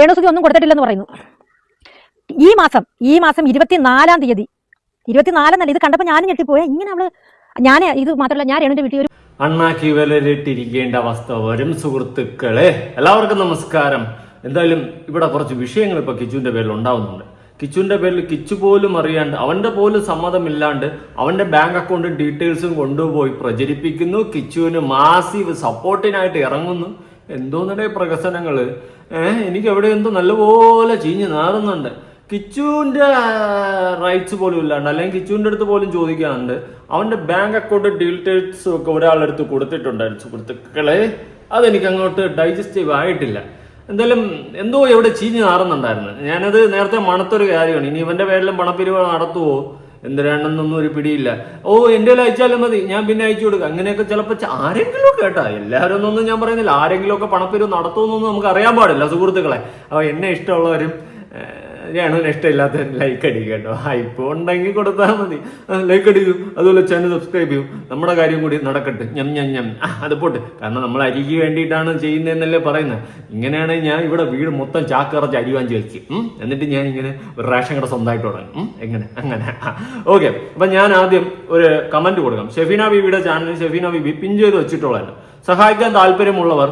രേണുസുതി ഒന്നും കൊടുത്തിട്ടില്ലെന്ന് പറയുന്നു. ഈ മാസം 24-ാം തീയതി 24 ഇത് കണ്ടപ്പോൾ ഞാനും ഞെട്ടിപ്പോയ. ഇങ്ങനെ ഞാൻ ഇത് മാത്രമല്ല, ഞാൻ രേണുവിന്റെ വീട്ടിൽ ഒരു അണ്ണാക്കി വിലയിട്ടിരിക്കേണ്ട അവസ്ഥ വരും. സുഹൃത്തുക്കളെ, എല്ലാവർക്കും നമസ്കാരം. എന്തായാലും ഇവിടെ കുറച്ച് വിഷയങ്ങൾ ഇപ്പൊ കിച്ചുവിന്റെ പേരിൽ ഉണ്ടാവുന്നുണ്ട്. കിച്ചുവിന്റെ പേരിൽ കിച്ചു പോലും അറിയാണ്ട്, അവന്റെ പോലും സമ്മതമില്ലാണ്ട് അവന്റെ ബാങ്ക് അക്കൗണ്ടും ഡീറ്റെയിൽസും കൊണ്ടുപോയി പ്രചരിപ്പിക്കുന്നു. കിച്ചുവിന് മാസീവ് സപ്പോർട്ടിനായിട്ട് ഇറങ്ങുന്നു. എന്തോന്നടേ പ്രകസനങ്ങള്. എനിക്ക് എവിടെ എന്തോ നല്ലപോലെ ചീഞ്ഞ് നാറുന്നുണ്ട്. കിച്ചുവിന്റെ റൈറ്റ്സ് പോലും ഇല്ലാണ്ട്, അല്ലെങ്കിൽ കിച്ചുവിന്റെ അടുത്ത് പോലും ചോദിക്കാറുണ്ട്. അവന്റെ ബാങ്ക് അക്കൗണ്ട് ഡീറ്റെയിൽസ് ഒക്കെ ഒരാളുടെ അടുത്ത് കൊടുത്തിട്ടുണ്ടായിരുന്നു. സുഹൃത്തുക്കളെ, അതെനിക്ക് അങ്ങോട്ട് ഡൈജസ്റ്റീവ് ആയിട്ടില്ല. എന്തായാലും എന്തോ എവിടെ ചീഞ്ഞ് നാറുന്നുണ്ടായിരുന്നു. ഞാനത് നേരത്തെ മണത്തൊരു കാര്യമാണ്. ഇനി ഇവന്റെ പേരിലും പണപ്പിരിവ് നടത്തുവോ എന്തിനാണെന്നൊന്നും ഒരു പിടിയില്ല. എന്റെ അയച്ചാലും മതി, ഞാൻ പിന്നെ അയച്ചു കൊടുക്കാം. അങ്ങനെയൊക്കെ ചിലപ്പോൾ ആരെങ്കിലും ഒക്കെ കേട്ടാ, എല്ലാവരും ഒന്നും ഞാൻ പറയുന്നില്ല. ആരെങ്കിലും ഒക്കെ പണപ്പിരിവ് നടത്തുമെന്നൊന്നും നമുക്ക് അറിയാൻ പാടില്ല സുഹൃത്തുക്കളെ. അപ്പൊ എന്നെ ഇഷ്ടമുള്ളവരും രേണുവിന് ഇഷ്ടമില്ലാത്ത ലൈക്ക് അടിക്കും കേട്ടോ. ഇപ്പൊ ഉണ്ടെങ്കിൽ കൊടുത്താൽ മതി. ലൈക്ക് അടിക്കും, അതുപോലെ ചാനൽ സബ്സ്ക്രൈബ് ചെയ്യും. നമ്മുടെ കാര്യം കൂടി നടക്കട്ടെ. ഞം അത് പോട്ടെ. കാരണം നമ്മൾ അരിക്ക് വേണ്ടിയിട്ടാണ് ചെയ്യുന്നതെന്നല്ലേ പറയുന്നത്. ഇങ്ങനെയാണെങ്കിൽ ഞാൻ ഇവിടെ വീട് മൊത്തം ചാക്കറച്ച് അരി വാങ്ങി വെക്കും. എന്നിട്ട് ഞാൻ ഇങ്ങനെ ഒരു റേഷൻ കട സ്വന്തമായിട്ട് തുടങ്ങും. എങ്ങനെ അങ്ങനെ ഓക്കെ. അപ്പൊ ഞാൻ ആദ്യം ഒരു കമന്റ് കൊടുക്കാം. ഷെഫീന ബീവിയുടെ ചാനൽ ഷെഫീന ബീബി പിൻ ചെയ്ത് വെച്ചിട്ടുള്ളതാണ്. സഹായിക്കാൻ താല്പര്യമുള്ളവർ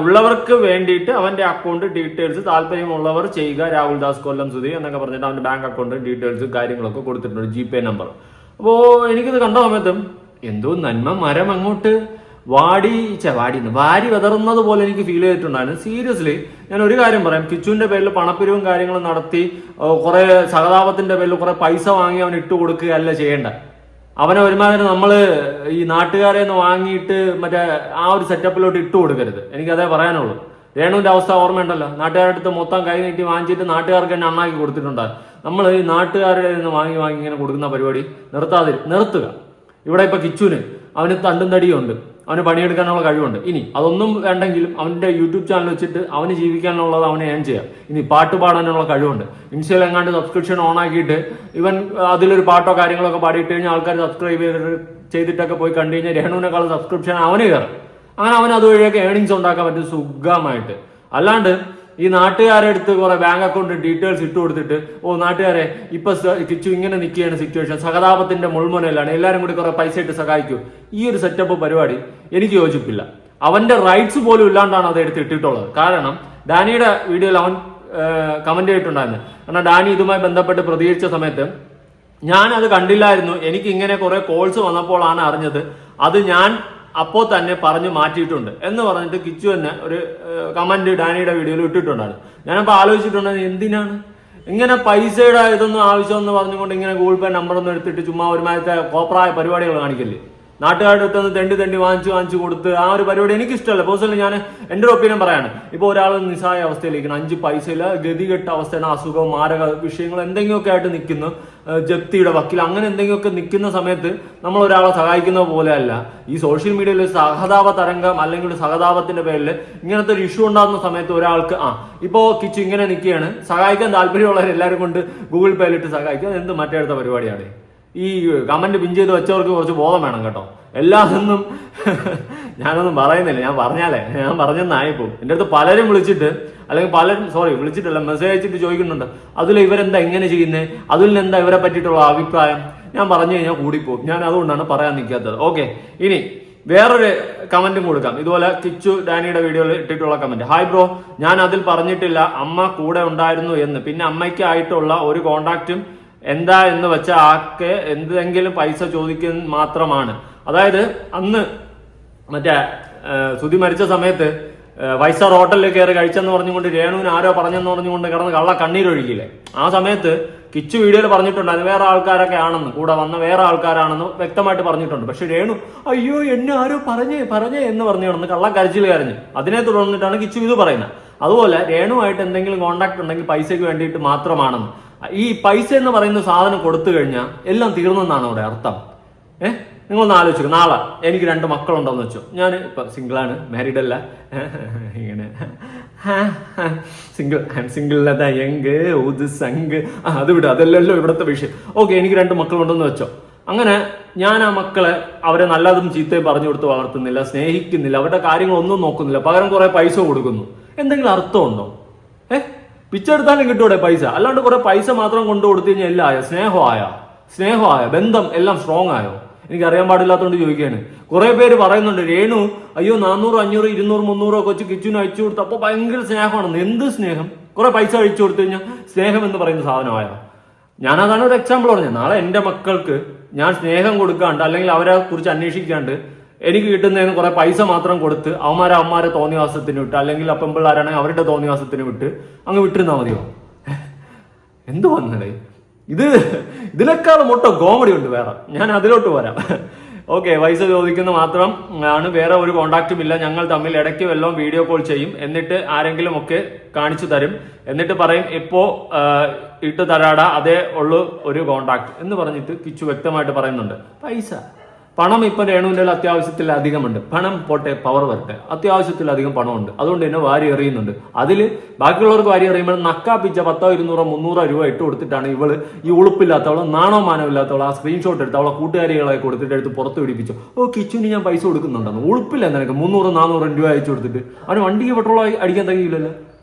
ഉള്ളവർക്ക് വേണ്ടിയിട്ട് അവന്റെ അക്കൗണ്ട് ഡീറ്റെയിൽസ് താല്പര്യമുള്ളവർ ചെയ്യുക. രാഹുൽ ദാസ് കൊല്ലം സുധി എന്നൊക്കെ പറഞ്ഞിട്ട് അവന്റെ ബാങ്ക് അക്കൗണ്ട് ഡീറ്റെയിൽസ് കാര്യങ്ങളൊക്കെ കൊടുത്തിട്ടുണ്ട്, GPay നമ്പർ. അപ്പോ എനിക്കിത് കണ്ട സമയത്തും എന്തോ നന്മ മരം അങ്ങോട്ട് വാരി വിതറുന്നത് പോലെ എനിക്ക് ഫീൽ ചെയ്തിട്ടുണ്ടായിരുന്നു. സീരിയസ്ലി ഞാൻ ഒരു കാര്യം പറയാം. കിച്ചുവിന്റെ പേരിൽ പണപ്പിരിവും കാര്യങ്ങളും നടത്തി കുറെ സഹതാപത്തിന്റെ പേരിൽ കുറെ പൈസ വാങ്ങി അവൻ ഇട്ട് കൊടുക്കുകയല്ല ചെയ്യേണ്ട. അവനെ ഒരുമാതിരി നമ്മള് ഈ നാട്ടുകാരെ നിന്ന് വാങ്ങിയിട്ട് മറ്റേ ആ ഒരു സെറ്റപ്പിലോട്ട് ഇട്ട് കൊടുക്കരുത്. എനിക്കതേ പറയാനുള്ളൂ. രേണുവിന്റെ അവസ്ഥ ഓർമ്മയുണ്ടല്ലോ. നാട്ടുകാരുടെ അടുത്ത് മൊത്തം കൈ നീട്ടി വാങ്ങിച്ചിട്ട് നാട്ടുകാർക്ക് തന്നെ അണ്ണാക്കി കൊടുത്തിട്ടുണ്ട്. നമ്മൾ ഈ നാട്ടുകാരുടെ നിന്ന് വാങ്ങി ഇങ്ങനെ കൊടുക്കുന്ന പരിപാടി നിർത്തുക. ഇവിടെ ഇപ്പൊ കിച്ചുവിന് അവന് തണ്ടും തടിയും ഉണ്ട്, അവന് പണിയെടുക്കാനുള്ള കഴിവുണ്ട്. ഇനി അതൊന്നും വേണ്ടെങ്കിലും അവന്റെ യൂട്യൂബ് ചാനൽ വെച്ചിട്ട് അവന് ജീവിക്കാനുള്ളത് അവനെ ഏൺ ചെയ്യാം. ഇനി പാട്ട് പാടാനുള്ള കഴിവുണ്ട്. ഇൻസ്റ്റയിൽ എങ്ങാണ്ട് സബ്സ്ക്രിപ്ഷൻ ഓൺ ആക്കിയിട്ട് ഇവൻ അതിലൊരു പാട്ടോ കാര്യങ്ങളൊക്കെ പാടിയിട്ട് കഴിഞ്ഞാൽ ആൾക്കാർ സബ്സ്ക്രൈബ് ചെയ്തിട്ടൊക്കെ പോയി കണ്ടു കഴിഞ്ഞാൽ രേണുവിനേക്കാളും സബ്സ്ക്രിപ്ഷൻ അവന് കയറും. അങ്ങനെ അവൻ അതുവഴിയൊക്കെ ഏണിങ്സ് ഉണ്ടാക്കാൻ പറ്റും സുഖമായിട്ട്. അല്ലാണ്ട് ഈ നാട്ടുകാരെ അടുത്ത് കുറെ ബാങ്ക് അക്കൗണ്ട് ഡീറ്റെയിൽസ് ഇട്ട് കൊടുത്തിട്ട് നാട്ടുകാരെ ഇപ്പൊ കിച്ചു ഇങ്ങനെ നിൽക്കുകയാണ് സിറ്റുവേഷൻ, സഹതാപത്തിന്റെ മുൾമുനയിലാണ്, എല്ലാവരും കൂടി കുറെ പൈസ ഇട്ട് സഹായിക്കൂ. ഈ ഒരു സെറ്റപ്പ് പരിപാടി എനിക്ക് യോജിപ്പില്ല. അവന്റെ റൈറ്റ്സ് പോലും ഇല്ലാണ്ടാണ് അത് എടുത്തിട്ടുള്ളത്. കാരണം ഡാനിയുടെ വീഡിയോയിൽ അവൻ കമന്റ് ചെയ്തിട്ടുണ്ടായിരുന്നു. കാരണം ഡാനി ഇതുമായി ബന്ധപ്പെട്ട് പ്രതികരിച്ച സമയത്ത് ഞാൻ അത് കണ്ടില്ലായിരുന്നു. എനിക്ക് ഇങ്ങനെ കുറെ കോൾസ് വന്നപ്പോഴാണ് അറിഞ്ഞത്. അത് ഞാൻ അപ്പോൾ തന്നെ പറഞ്ഞു മാറ്റിയിട്ടുണ്ട് എന്ന് പറഞ്ഞിട്ട് കിച്ചു തന്നെ ഒരു കമന്റ് ഡാനിയുടെ വീഡിയോയിൽ ഇട്ടിട്ടുണ്ടായിരുന്നു. ഞാനപ്പോൾ ആലോചിച്ചിട്ടുണ്ടായിരുന്നു, എന്തിനാണ് ഇങ്ങനെ പൈസയുടെ ഇതൊന്നും ആവശ്യമെന്ന് പറഞ്ഞുകൊണ്ട് ഇങ്ങനെ ഗൂഗിൾ പേ നമ്പർ ഒന്നും എടുത്തിട്ട് ചുമ്മാ ഒരുമാതിരത്തെ കോപ്രായ പരിപാടികൾ കാണിക്കല്ലേ. നാട്ടുകാരുടെ അടുത്ത് തെണ്ടി വാങ്ങിച്ചു കൊടുത്ത് ആ ഒരു പരിപാടി എനിക്ക് ഇഷ്ടമല്ല. പേഴ്സണലി ഞാൻ എൻ്റെ ഒരു ഒപ്പീനിയൻ പറയാണ്. ഇപ്പോൾ ഒരാൾ നിസ്സായ അവസ്ഥയിലേക്കാണ്, 5 പൈസയില്ല, ഗതികെട്ട അവസ്ഥയാണ്, അസുഖം, മാരക വിഷയങ്ങൾ എന്തെങ്കിലുമൊക്കെ ആയിട്ട് നിൽക്കുന്നു, ജപ്തിയുടെ വക്കീൽ, അങ്ങനെ എന്തെങ്കിലുമൊക്കെ നിൽക്കുന്ന സമയത്ത് നമ്മൾ ഒരാളെ സഹായിക്കുന്ന പോലെ അല്ല. ഈ സോഷ്യൽ മീഡിയയിൽ സഹതാപ തരംഗം അല്ലെങ്കിൽ സഹതാപത്തിന്റെ പേരിൽ ഇങ്ങനത്തെ ഒരു ഇഷ്യൂ ഉണ്ടാകുന്ന സമയത്ത് ഒരാൾക്ക് ഇപ്പോ കിച്ചു ഇങ്ങനെ നിൽക്കുകയാണ്, സഹായിക്കാൻ താല്പര്യമുള്ളവരെല്ലാവരും കൊണ്ട് ഗൂഗിൾ പേയിലിട്ട് സഹായിക്കുക. എന്ത് മറ്റേടുത്ത പരിപാടിയാണ്. ഈ കമന്റ് പിൻ ചെയ്ത് വെച്ചവർക്ക് കുറച്ച് ബോധം വേണം കേട്ടോ. എല്ലാതൊന്നും ഞാനൊന്നും പറയുന്നില്ല. ഞാൻ പറഞ്ഞെന്നായിപ്പോ എൻ്റെ അടുത്ത് പലരും വിളിച്ചിട്ട്, അല്ലെങ്കിൽ വിളിച്ചിട്ടല്ല, മെസ്സേജ് അയച്ചിട്ട് ചോദിക്കുന്നുണ്ട്, അതിൽ ഇവരെന്താ ഇങ്ങനെ ചെയ്യുന്നത്, അതിൽ എന്താ ഇവരെ പറ്റിയിട്ടുള്ള അഭിപ്രായം. ഞാൻ പറഞ്ഞു കഴിഞ്ഞാൽ കൂടിപ്പോകും. ഞാൻ അതുകൊണ്ടാണ് പറയാൻ നിൽക്കാത്തത്. ഓക്കെ, ഇനി വേറൊരു കമന്റും കൊടുക്കാം. ഇതുപോലെ കിച്ചു ഡാനിയുടെ വീഡിയോയിൽ ഇട്ടിട്ടുള്ള കമന്റ്. ഹായ് ബ്രോ, ഞാൻ അതിൽ പറഞ്ഞിട്ടില്ല അമ്മ കൂടെ ഉണ്ടായിരുന്നു എന്ന്. പിന്നെ അമ്മയ്ക്ക് ആയിട്ടുള്ള ഒരു കോണ്ടാക്റ്റും എന്താ എന്ന് വെച്ചാൽ ആക്കെ എന്തെങ്കിലും പൈസ ചോദിക്കുന്ന മാത്രമാണ്. അതായത് അന്ന് മറ്റേ സുധി മരിച്ച സമയത്ത് വൈസാർ ഹോട്ടലിൽ കയറി കഴിച്ചെന്ന് പറഞ്ഞുകൊണ്ട് രേണുവിന് ആരോ പറഞ്ഞെന്ന് പറഞ്ഞുകൊണ്ട് കിടന്ന് കള്ള കണ്ണീരൊഴുകിയില്ലേ. ആ സമയത്ത് കിച്ചു വീഡിയോയിൽ പറഞ്ഞിട്ടുണ്ടായിരുന്നു വേറെ ആൾക്കാരൊക്കെ ആണെന്ന്, കൂടെ വന്ന വേറെ ആൾക്കാരാണെന്ന് വ്യക്തമായിട്ട് പറഞ്ഞിട്ടുണ്ട്. പക്ഷെ രേണു അയ്യോ എന്നെ ആരോ പറഞ്ഞേ എന്ന് പറഞ്ഞു കിടന്ന് കള്ള കരച്ചിൽ കരഞ്ഞു. അതിനെ തുടർന്നിട്ടാണ് കിച്ചു ഇത് പറയുന്നത്. അതുപോലെ രേണുവായിട്ട് എന്തെങ്കിലും കോണ്ടാക്ട് ഉണ്ടെങ്കിൽ പൈസയ്ക്ക് വേണ്ടിയിട്ട് മാത്രമാണെന്ന്. ഈ പൈസ എന്ന് പറയുന്ന സാധനം കൊടുത്തു കഴിഞ്ഞാൽ എല്ലാം തീർന്നെന്നാണ് അവിടെ അർത്ഥം. നിങ്ങളൊന്ന് ആലോചിച്ചു. നാളെ എനിക്ക് 2 മക്കളുണ്ടെന്ന് വെച്ചോ, ഞാൻ ഇപ്പൊ സിംഗിളാണ്, മാരീഡ് അല്ല, ഇങ്ങനെ സിംഗിൾ അത് വിടുക, അതല്ലല്ലോ ഇവിടുത്തെ വിഷയം. ഓക്കെ, എനിക്ക് 2 മക്കളുണ്ടെന്ന് വെച്ചോ. അങ്ങനെ ഞാൻ ആ മക്കളെ അവരെ നല്ലതും ചീത്തയും പറഞ്ഞു കൊടുത്ത് വളർത്തുന്നില്ല, സ്നേഹിക്കുന്നില്ല, അവരുടെ കാര്യങ്ങളൊന്നും നോക്കുന്നില്ല, പകരം കുറെ പൈസ കൊടുക്കുന്നു. എന്തെങ്കിലും അർത്ഥമുണ്ടോ? പിച്ചെടുത്താലും കിട്ടൂടെ പൈസ? അല്ലാണ്ട് കുറെ പൈസ മാത്രം കൊണ്ടു കൊടുത്തു കഴിഞ്ഞാൽ എല്ലാം ആയോ? സ്നേഹമായ ബന്ധം എല്ലാം സ്ട്രോങ് ആയോ? എനിക്ക് അറിയാൻ പാടില്ലാത്തതുകൊണ്ട് ചോദിക്കുകയാണ്. കുറെ പേര് പറയുന്നുണ്ട്, രേണു അയ്യോ 400 500 200 300 കൊച്ചു കിച്ചുവിന് അയച്ചു കൊടുത്തു, അപ്പൊ ഭയങ്കര സ്നേഹമാണെന്ന്. എന്ത് സ്നേഹം? കുറെ പൈസ അയച്ചു കൊടുത്തു കഴിഞ്ഞാൽ സ്നേഹം എന്ന് പറയുന്ന സാധനമായോ? ഞാനതാണ് ഒരു എക്സാമ്പിൾ പറഞ്ഞത്. നാളെ എന്റെ മക്കൾക്ക് ഞാൻ സ്നേഹം കൊടുക്കാണ്ട് അല്ലെങ്കിൽ അവരെ കുറിച്ച് അന്വേഷിക്കാണ്ട് എനിക്ക് കിട്ടുന്നതിന് കുറെ പൈസ മാത്രം കൊടുത്ത് അവന്മാരെ തോന്നിവാസത്തിന് വിട്ട്, അല്ലെങ്കിൽ പെമ്പിള്ളാരാണെങ്കിൽ അവരുടെ തോന്നിവാസത്തിന് വിട്ട് അങ്ങ് വിട്ടിരുന്നാ മതിയോ? എന്ത് വന്നടേ ഇതിനേക്കാളും മൊത്തം കോമഡി ഉണ്ട് വേറെ. ഞാൻ അതിലോട്ട് വരാം. ഓക്കെ, പൈസ ചോദിക്കുന്ന മാത്രം ആണ്, വേറെ ഒരു കോണ്ടാക്റ്റും ഇല്ല. ഞങ്ങൾ തമ്മിൽ ഇടയ്ക്ക് വല്ലതും വീഡിയോ കോൾ ചെയ്യും, എന്നിട്ട് ആരെങ്കിലും ഒക്കെ കാണിച്ചു തരും, എന്നിട്ട് പറയും ഇപ്പോ ഇട്ട് തരാടാ, അതേ ഉള്ളു ഒരു കോണ്ടാക്ട് എന്ന് പറഞ്ഞിട്ട് കിച്ചു വ്യക്തമായിട്ട് പറയുന്നുണ്ട്. പണം ഇപ്പൊ രേണുവിന്റെ അത്യാവശ്യത്തിൽ അധികമുണ്ട്. പണം പോട്ടെ, പവർ വരട്ടെ, അത്യാവശ്യത്തിലധികം പണമുണ്ട്. അതുകൊണ്ട് തന്നെ വാരി എറിയുന്നുണ്ട്. അതില് ബാക്കിയുള്ളവർക്ക് വാരി എറിയുമ്പോൾ നക്കാപ്പിച്ച 100 200 300 രൂപ ഇട്ട് കൊടുത്തിട്ടാണ് ഇവള് ഈ ഉളുപ്പില്ലാത്തവളെ, നാണോ മാനമില്ലാത്തവളെ ആ സ്ക്രീൻഷോട്ട് എടുത്ത് അവളെ കൂട്ടുകാരികളെ കൊടുത്തിട്ട് എടുത്ത് പുറത്ത് പിടിപ്പിച്ചു. കിച്ചുവിന് ഞാൻ പൈസ കൊടുക്കുന്നുണ്ടെന്ന്. ഉളുപ്പില്ല നിനക്ക്? 300 400 രൂപ അയച്ചു കൊടുത്തിട്ട് അവന് വണ്ടിക്ക് പെട്രോൾ അടിക്കാൻ തകയില്ലല്ലോ.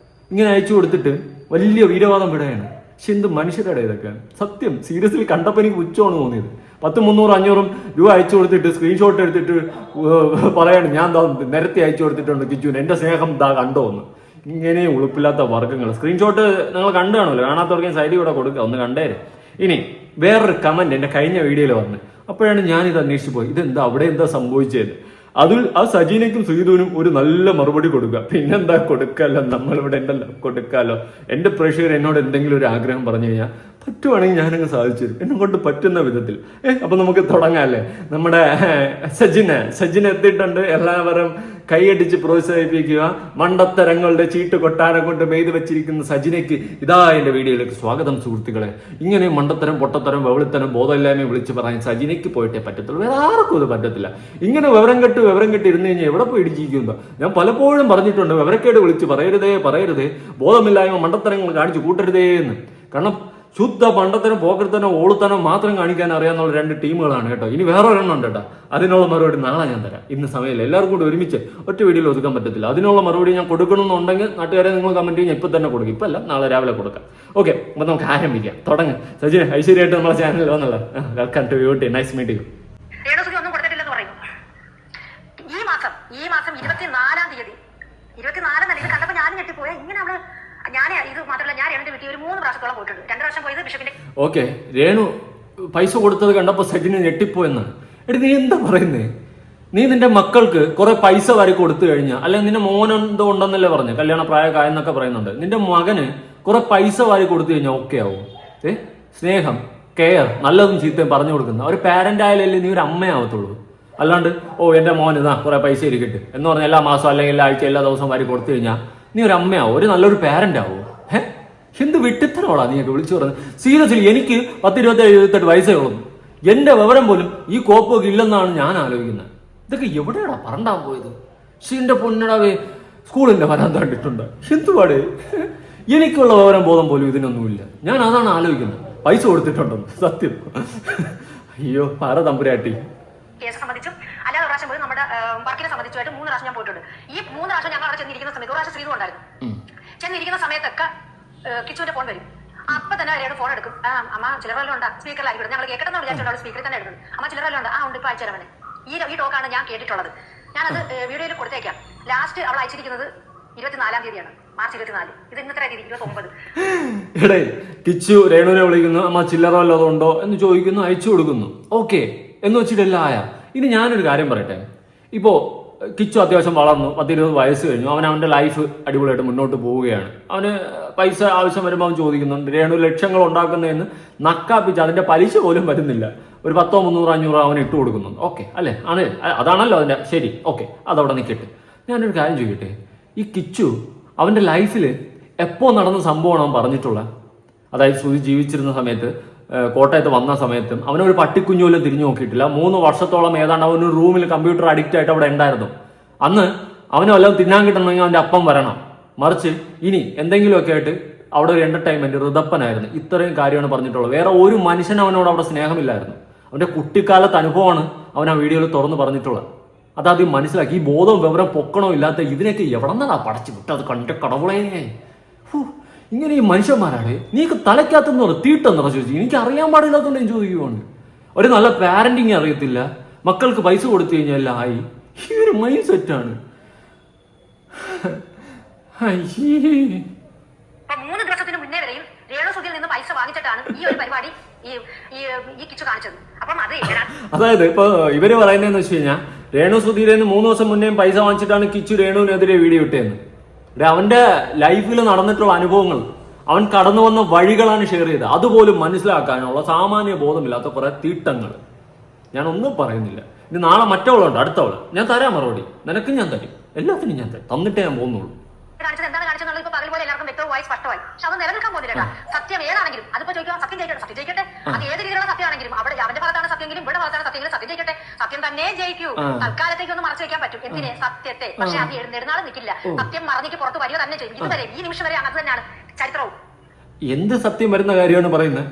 ഇങ്ങനെ അയച്ചു കൊടുത്തിട്ട് വലിയ വീരവാദം വിടുകയാണ്. പക്ഷെ എന്ത് മനുഷ്യരുടെ ഇതൊക്കെ സത്യം. സീരിയസ്ലി കണ്ടപ്പോൾ എനിക്ക് ഉച്ചമാണ് തോന്നിയത്. 10 300 500 രൂപ അയച്ചു കൊടുത്തിട്ട് സ്ക്രീൻഷോട്ട് എടുത്തിട്ട് പറയാണ് ഞാൻ നിരത്തി അയച്ചു കൊടുത്തിട്ടുണ്ട് കിച്ചുവിന്, എന്റെ സ്നേഹം കണ്ടോ എന്ന്. ഇങ്ങനെ ഉളുപ്പില്ലാത്ത വർഗ്ഗങ്ങൾ. സ്ക്രീൻഷോട്ട് നിങ്ങൾ കണ്ടു കാണുമല്ലോ, കാണാത്തവർക്ക് സൈഡിൽ കൂടെ കൊടുക്കുക, ഒന്ന് കണ്ടേര്. ഇനി വേറൊരു കമന്റ് എന്റെ കഴിഞ്ഞ വീഡിയോയിൽ വന്ന്, അപ്പോഴാണ് ഞാനിത് അന്വേഷിച്ചു പോയി, ഇതെന്താ അവിടെ എന്താ സംഭവിച്ചത്? ആ സജീനയ്ക്കും ശ്രീധുവിനും ഒരു നല്ല മറുപടി കൊടുക്കുക. പിന്നെന്താ കൊടുക്കാലോ, നമ്മളിവിടെ ഉണ്ടല്ലോ, കൊടുക്കാലോ. എന്റെ പ്രേക്ഷകർ എന്നോട് എന്തെങ്കിലും ഒരു ആഗ്രഹം പറഞ്ഞു കഴിഞ്ഞാൽ പറ്റുവാണെങ്കിൽ ഞാനങ്ങ് സാധിച്ചു തരും, എന്നെ കൊണ്ട് പറ്റുന്ന വിധത്തിൽ. അപ്പൊ നമുക്ക് തുടങ്ങാല്ലേ. നമ്മുടെ സജിന എത്തിയിട്ടുണ്ട്. എല്ലാവരും കൈയടിച്ച് പ്രോത്സാഹിപ്പിക്കുക. മണ്ടത്തരങ്ങളുടെ ചീട്ട് കൊട്ടാരം കൊണ്ട് മെയ്ത് വെച്ചിരിക്കുന്ന സജിനയ്ക്ക് ഇതാ എന്റെ വീഡിയോയിലേക്ക് സ്വാഗതം സുഹൃത്തുക്കളെ. ഇങ്ങനെ മണ്ടത്തരം, പൊട്ടത്തരം, വെവളിത്തരം, ബോധമില്ലായ്മ വിളിച്ച് പറയാൻ സജിനയ്ക്ക് പോയിട്ടേ പറ്റത്തുള്ളൂ, വേറെ ആർക്കും അത് പറ്റത്തില്ല. ഇങ്ങനെ വിവരം കെട്ട് ഇരുന്ന് കഴിഞ്ഞാൽ എവിടെ പോയി ഇടിച്ചിരിക്കുന്നു? ഞാൻ പലപ്പോഴും പറഞ്ഞിട്ടുണ്ട്, വിവരക്കേട് വിളിച്ച് പറയരുതേ, ബോധമില്ലായ്മ മണ്ടത്തരങ്ങൾ കാണിച്ചു കൂട്ടരുതേ എന്ന്. കാരണം ശുദ്ധ പണ്ടത്തരം, പോക്കരത്തനം, ഓളുത്തനം മാത്രം കാണിക്കാൻ അറിയാവുന്ന 2 ടീമുകളാണ് കേട്ടോ. ഇനി വേറെ ഒരെണ്ണം ഉണ്ട് കേട്ടോ. അതിനുള്ള മറുപടി നാളെ ഞാൻ തരാം. ഇന്ന് സമയമില്ല, എല്ലാവർക്കും കൂടി ഒരുമിച്ച് ഒറ്റ വീഡിയോയിൽ ഒതുക്കാൻ പറ്റത്തില്ല. അതിനുള്ള മറുപടി ഞാൻ കൊടുക്കണമെന്നുണ്ടെങ്കിൽ നാട്ടുകാരെ നിങ്ങൾ കമന്റ് ചെയ്യാൻ ഇപ്പൊ തന്നെ കൊടുക്കും. ഇപ്പൊ അല്ല, നാളെ രാവിലെ കൊടുക്കാം. ഓക്കെ, അപ്പൊ നമുക്ക് ആരംഭിക്കാം. തുടങ്ങ് സജിന. ഐശ്വര്യമായിട്ട് നമ്മളെ ചാനലിൽ വന്നല്ലോ. Welcome to beauty, nice meeting. ഒന്നും കൊടുത്തിട്ടില്ലെന്ന് പറയുന്നു. ഈ മാസം 24-ാം തീയതി 24 ഇത് കണ്ടപ്പോ ഞാനും ഞെട്ടിപ്പോയ. ഇങ്ങനെ അവള് ഇത് മാത്രമല്ല, ഞാൻ രേണുവിന്റെ വീട്ടിൽ ഒരു 3 പ്രാവശ്യത്തോളം പോയിട്ടുണ്ട്. 2 പ്രാവശ്യം പോയത് ബിഷപ്പിന്റെ. ഓക്കെ, രേണു പൈസ കൊടുത്തത് കണ്ടപ്പോ സജിന ഞെട്ടിപ്പോയെന്നാണ്. നീ എന്താ പറയുന്നേ? നീ നിന്റെ മക്കൾക്ക് കുറെ പൈസ വരെ കൊടുത്തു കഴിഞ്ഞാൽ, അല്ലെങ്കിൽ നിന്റെ മോനെന്തോ ഉണ്ടെന്നല്ലേ പറഞ്ഞു, കല്യാണ പ്രായക്കായെന്നൊക്കെ പറയുന്നുണ്ട്. നിന്റെ മകന് കുറെ പൈസ വാരി കൊടുത്തു കഴിഞ്ഞാൽ ഓക്കെ ആവും? സ്നേഹം, കെയർ, നല്ലതും ചീത്തയും പറഞ്ഞു കൊടുക്കുന്ന ഒരു പാരന്റ് ആയാലല്ലേ നീ ഒരു അമ്മയാവത്തുള്ളൂ. അല്ലാണ്ട് എന്റെ മോൻ ഇതാ കുറെ പൈസ ഇരിക്കട്ടെ എന്ന് പറഞ്ഞാൽ എല്ലാ മാസം അല്ലെങ്കിൽ എല്ലാ ആഴ്ച എല്ലാ ദിവസവും വാരി കൊടുത്തു കഴിഞ്ഞാൽ നീ ഒരു അമ്മയാവോ? ഒരു നല്ലൊരു പാരന്റ് ആവോ? എന്ത് വിട്ടിത്തനോടാ നീയൊക്കെ വിളിച്ചു പറഞ്ഞത്? സീരിയസ്ലി എനിക്ക് 10 27 28 വയസ്സേ ഉള്ളൂ. എന്റെ വിവരം പോലും ഈ കോപ്പൊക്കെ ഇല്ലെന്നാണ് ഞാൻ ആലോചിക്കുന്നത്. ഇതൊക്കെ എവിടെയാടാ പറണ്ടാൻ പോയത്? എന്റെ പൊന്നടാവേ, സ്കൂളിന്റെ വരാൻ കണ്ടിട്ടുണ്ട്. എന്തുപാട് എനിക്കുള്ള വിവരം ബോധം പോലും ഇതിനൊന്നുമില്ല. ഞാൻ അതാണ് ആലോചിക്കുന്നത്, പൈസ കൊടുത്തിട്ടുണ്ടെന്ന്. സത്യം. അയ്യോ പാറ തമ്പുരാട്ടി. കേസ് സംബന്ധിച്ചും അല്ലാതെ പ്രാവശ്യം പോയി നമ്മുടെ വർക്കിനെ സംബന്ധിച്ചുമായിട്ട് 3 പ്രാവശ്യം ഞാൻ പോയിട്ടുണ്ട്. ഈ 3 പ്രാവശ്യം ഞങ്ങൾ അവിടെ ചെന്നിരിക്കുന്ന സമയത്ത്, 1 പ്രാവശ്യം ശ്രീധു ഉണ്ടായിരുന്നു. ചെന്നിരിക്കുന്ന സമയത്തൊക്കെ കിച്ചുവിന്റെ ഫോൺ വരും. അപ്പൊ തന്നെ അവരോട് ഫോൺ എടുക്കും. അമ്മ ചിലരെല്ലാം ഉണ്ടാ സ്പീക്കറിലായിരിക്കും, ഞങ്ങൾ കേൾക്കണമെന്ന് വിചാരിച്ചിട്ടുള്ള സ്പീക്കറിൽ തന്നെ എടുക്കുന്നത്. അമ്മ ചിലരെല്ലാം ഉണ്ട്, ഉണ്ട് ഇപ്പൊ അയച്ചവനെ. ഈ ടോക്കാണ് ഞാൻ കേട്ടിട്ടുള്ളത്. ഞാനത് വീഡിയോയിൽ കൊടുത്തേക്കാം. ലാസ്റ്റ് അവൾ അയച്ചിരിക്കുന്നത് 24-ാം തീയതിയാണ്, മാർച്ച് 24. ഇത് ഇന്നത്തെ തീയതി 29. കിച്ചു രേണുവിനെ വിളിക്കുന്നു, അമ്മ ചില്ലറ വല്ലതും ഉണ്ടോ എന്ന് ചോദിക്കുന്നു, അയച്ചു കൊടുക്കുന്നു. ഓക്കെ എന്ന് വെച്ചിട്ടല്ല ആയ. ഇനി ഞാനൊരു കാര്യം പറയട്ടെ. ഇപ്പോ കിച്ചു അത്യാവശ്യം വളർന്നു, 10 20 വയസ്സ് കഴിഞ്ഞു. അവന്റെ ലൈഫ് അടിപൊളിയായിട്ട് മുന്നോട്ട് പോവുകയാണ്. അവന് പൈസ ആവശ്യം വരുമ്പോൾ അവൻ ചോദിക്കുന്നുണ്ട്. രേണു ലക്ഷങ്ങൾ ഉണ്ടാക്കുന്നതെന്ന് നക്കാപ്പിച്ച് അതിന്റെ പലിശ പോലും വരുന്നില്ല. ഒരു 100 300 500 അവന് ഇട്ട് കൊടുക്കുന്നുണ്ട്. ഓക്കെ അല്ലേ? അതാണല്ലോ അതിന്റെ ശരി. ഓക്കെ, അതവിടെ നിൽക്കട്ടെ. ഞാനൊരു കാര്യം ചോദിക്കട്ടെ. ഈ കിച്ചു അവന്റെ ലൈഫിൽ എപ്പോ നടന്ന സംഭവമാണ് അവൻ പറഞ്ഞിട്ടുള്ളത്? അതായത് ശ്രുതി ജീവിച്ചിരുന്ന സമയത്ത്, കോട്ടയത്ത് വന്ന സമയത്തും അവനൊരു പട്ടിക്കുഞ്ഞുപോലും തിരിഞ്ഞു നോക്കിയിട്ടില്ല. 3 വർഷത്തോളം ഏതാണ്ട് അവനൊരു റൂമിൽ കമ്പ്യൂട്ടർ അഡിക്റ്റ് ആയിട്ട് അവിടെ ഉണ്ടായിരുന്നു. അന്ന് അവന് വല്ലതും തിന്നാൻ കിട്ടണമെങ്കിൽ അവന്റെ അപ്പം വരണം. മറിച്ച് ഇനി എന്തെങ്കിലുമൊക്കെ ആയിട്ട് അവിടെ ഒരു എന്റർടൈൻമെന്റ് ഋതപ്പനായിരുന്നു. ഇത്രയും കാര്യമാണ് പറഞ്ഞിട്ടുള്ളത്. വേറെ ഒരു മനുഷ്യൻ അവനോട് അവിടെ സ്നേഹമില്ലായിരുന്നു. അവന്റെ കുട്ടിക്കാലത്ത് അനുഭവമാണ് അവൻ ആ വീഡിയോയിൽ തുറന്ന് പറഞ്ഞിട്ടുള്ളത്. അതാദ്യം മനസ്സിലാക്കി. ഈ ബോധവും വിവരം പൊക്കണോ ഇല്ലാത്ത ഇതിനൊക്കെ എവിടെ നിന്നാ പടച്ചു വിട്ടത്? കണ്ട കടവുളേ. ഇങ്ങനെ ഈ മനുഷ്യന്മാരാണ്. നീക്ക് തലയ്ക്കകത്തെന്ന് പറഞ്ഞു തീട്ടെന്ന് പറഞ്ഞു ചോദിച്ചു. എനിക്ക് അറിയാൻ പാടില്ലാത്തതുകൊണ്ട് ഞാൻ ചോദിക്കുവാണ്. ഒരു നല്ല പാരന്റിങ് അറിയത്തില്ല, മക്കൾക്ക് പൈസ കൊടുത്തു കഴിഞ്ഞാൽ എല്ലാം ആയി. ഈ ഒരു മൈൻഡ് സെറ്റാണ്. 3 ദിവസത്തിന് മുന്നേ വരെയും രേണുസുതിയിൽ നിന്ന് പൈസ വാങ്ങിച്ചിട്ടാണ് ഈ ഒരു പരിപാടി ഈ കിച്ചു കാണിച്ചത്. അപ്പം അതായത് ഇപ്പൊ ഇവര് പറയുന്നതെന്ന് വെച്ച് കഴിഞ്ഞാൽ രേണുസുതിയിൽ നിന്ന് 3 ദിവസം മുന്നേ പൈസ വാങ്ങിച്ചിട്ടാണ് കിച്ചു രേണുവിനെതിരെ വീഡിയോ ഇട്ടതെന്ന്. അവന്റെ ലൈഫിൽ നടന്നിട്ടുള്ള അനുഭവങ്ങൾ, അവൻ കടന്നു വന്ന വഴികളാണ് ഷെയർ ചെയ്തത്. അതുപോലും മനസ്സിലാക്കാനുള്ള സാമാന്യ ബോധമില്ലാത്ത കുറെ തീട്ടങ്ങൾ. ഞാൻ ഒന്നും പറയുന്നില്ല. ഇനി നാളെ മറ്റവളുണ്ട്, അടുത്തവള്. ഞാൻ തരാം മറുപടി. നിനക്കും ഞാൻ തരും, എല്ലാത്തിനും ഞാൻ തരും. തന്നിട്ടേ ഞാൻ പോകുന്നുള്ളൂ. കാണിച്ചത് എന്താണ് കാണിച്ചെന്നുള്ളത് ഇപ്പൊ പകൽ പോലെ എല്ലാവർക്കും വ്യക്തമായി സ്പഷ്ടമായി. പക്ഷെ അത് നിലനിൽക്കാൻ പോകുന്നില്ല. സത്യം ഏതാണെങ്കിലും അതിപ്പോ ചോദിക്കുക, സത്യം ജയിക്കട്ടെ. അത് ഏത് രീതിയിലുള്ള സത്യമാണെങ്കിലും അവിടെ അവന്റെ ഭാഗത്താണ് സത്യമെങ്കിലും ഇവിടെ ഭാഗത്താണ് സത്യമെങ്കിലും സത്യം ജയിക്കട്ടെ. സത്യം തന്നെ ജയിക്കൂ. തൽക്കാലത്തേക്ക് ഒന്ന് മറച്ചു വെക്കാൻ പറ്റും എന്തിനെ, സത്യത്തെ. പക്ഷെ അത് നെടുനാൾ നിൽക്കില്ല. സത്യം മറന്നിക്ക് പുറത്ത് വരിക തന്നെ ചെയ്യും. ഇതുവരെ ഈ നിമിഷം വരെ അത് തന്നെയാണ് ചരിത്രവും. എന്ത് സത്യം വരുന്ന കാര്യമാണ് പറയുന്നത്?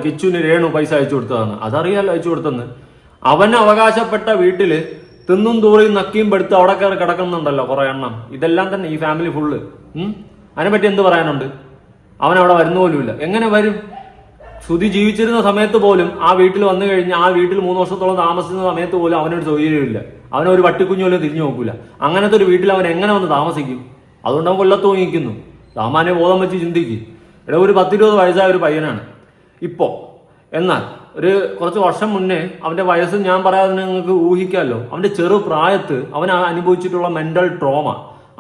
കിച്ചുവിന് രേണു പൈസ അയച്ചു കൊടുത്തതാണ്. അതറിയാലോ അയച്ചു കൊടുത്തെന്ന്. അവന് അവകാശപ്പെട്ട വീട്ടില് തിന്നും തൂറിയും നക്കിയും പെടുത്ത് അവിടെ കയറി കിടക്കുന്നുണ്ടല്ലോ കുറെ എണ്ണം. ഇതെല്ലാം തന്നെ ഈ ഫാമിലി ഫുള്ള്. അതിനെപ്പറ്റി എന്ത് പറയാനുണ്ട്? അവൻ അവിടെ വരുന്ന പോലുമില്ല. എങ്ങനെ വരും? ശ്രുതി ജീവിച്ചിരുന്ന സമയത്ത് പോലും ആ വീട്ടിൽ വന്നു കഴിഞ്ഞാൽ ആ വീട്ടിൽ 3 വർഷത്തോളം താമസിക്കുന്ന സമയത്ത് പോലും അവനൊരു സൗകര്യമില്ല. അവനൊരു പട്ടിക്കുഞ്ഞു പോലും തിരിഞ്ഞു നോക്കൂല. അങ്ങനത്തെ ഒരു വീട്ടിൽ അവൻ എങ്ങനെ വന്ന് താമസിക്കും? അതുകൊണ്ട് അവൻ കൊല്ലത്ത് തൂങ്ങിക്കുന്നു. സാമാന്യ ബോധം വെച്ച് ചിന്തിക്കും. ഒരു 10-20 വയസ്സായ ഒരു പയ്യനാണ് ഇപ്പോ. എന്നാൽ കുറച്ച് വർഷം മുന്നേ അവന്റെ വയസ്സ് ഞാൻ പറയാതെ നിങ്ങൾക്ക് ഊഹിക്കാമല്ലോ. അവന്റെ ചെറു പ്രായത്ത് അവൻ അനുഭവിച്ചിട്ടുള്ള മെന്റൽ ട്രോമ,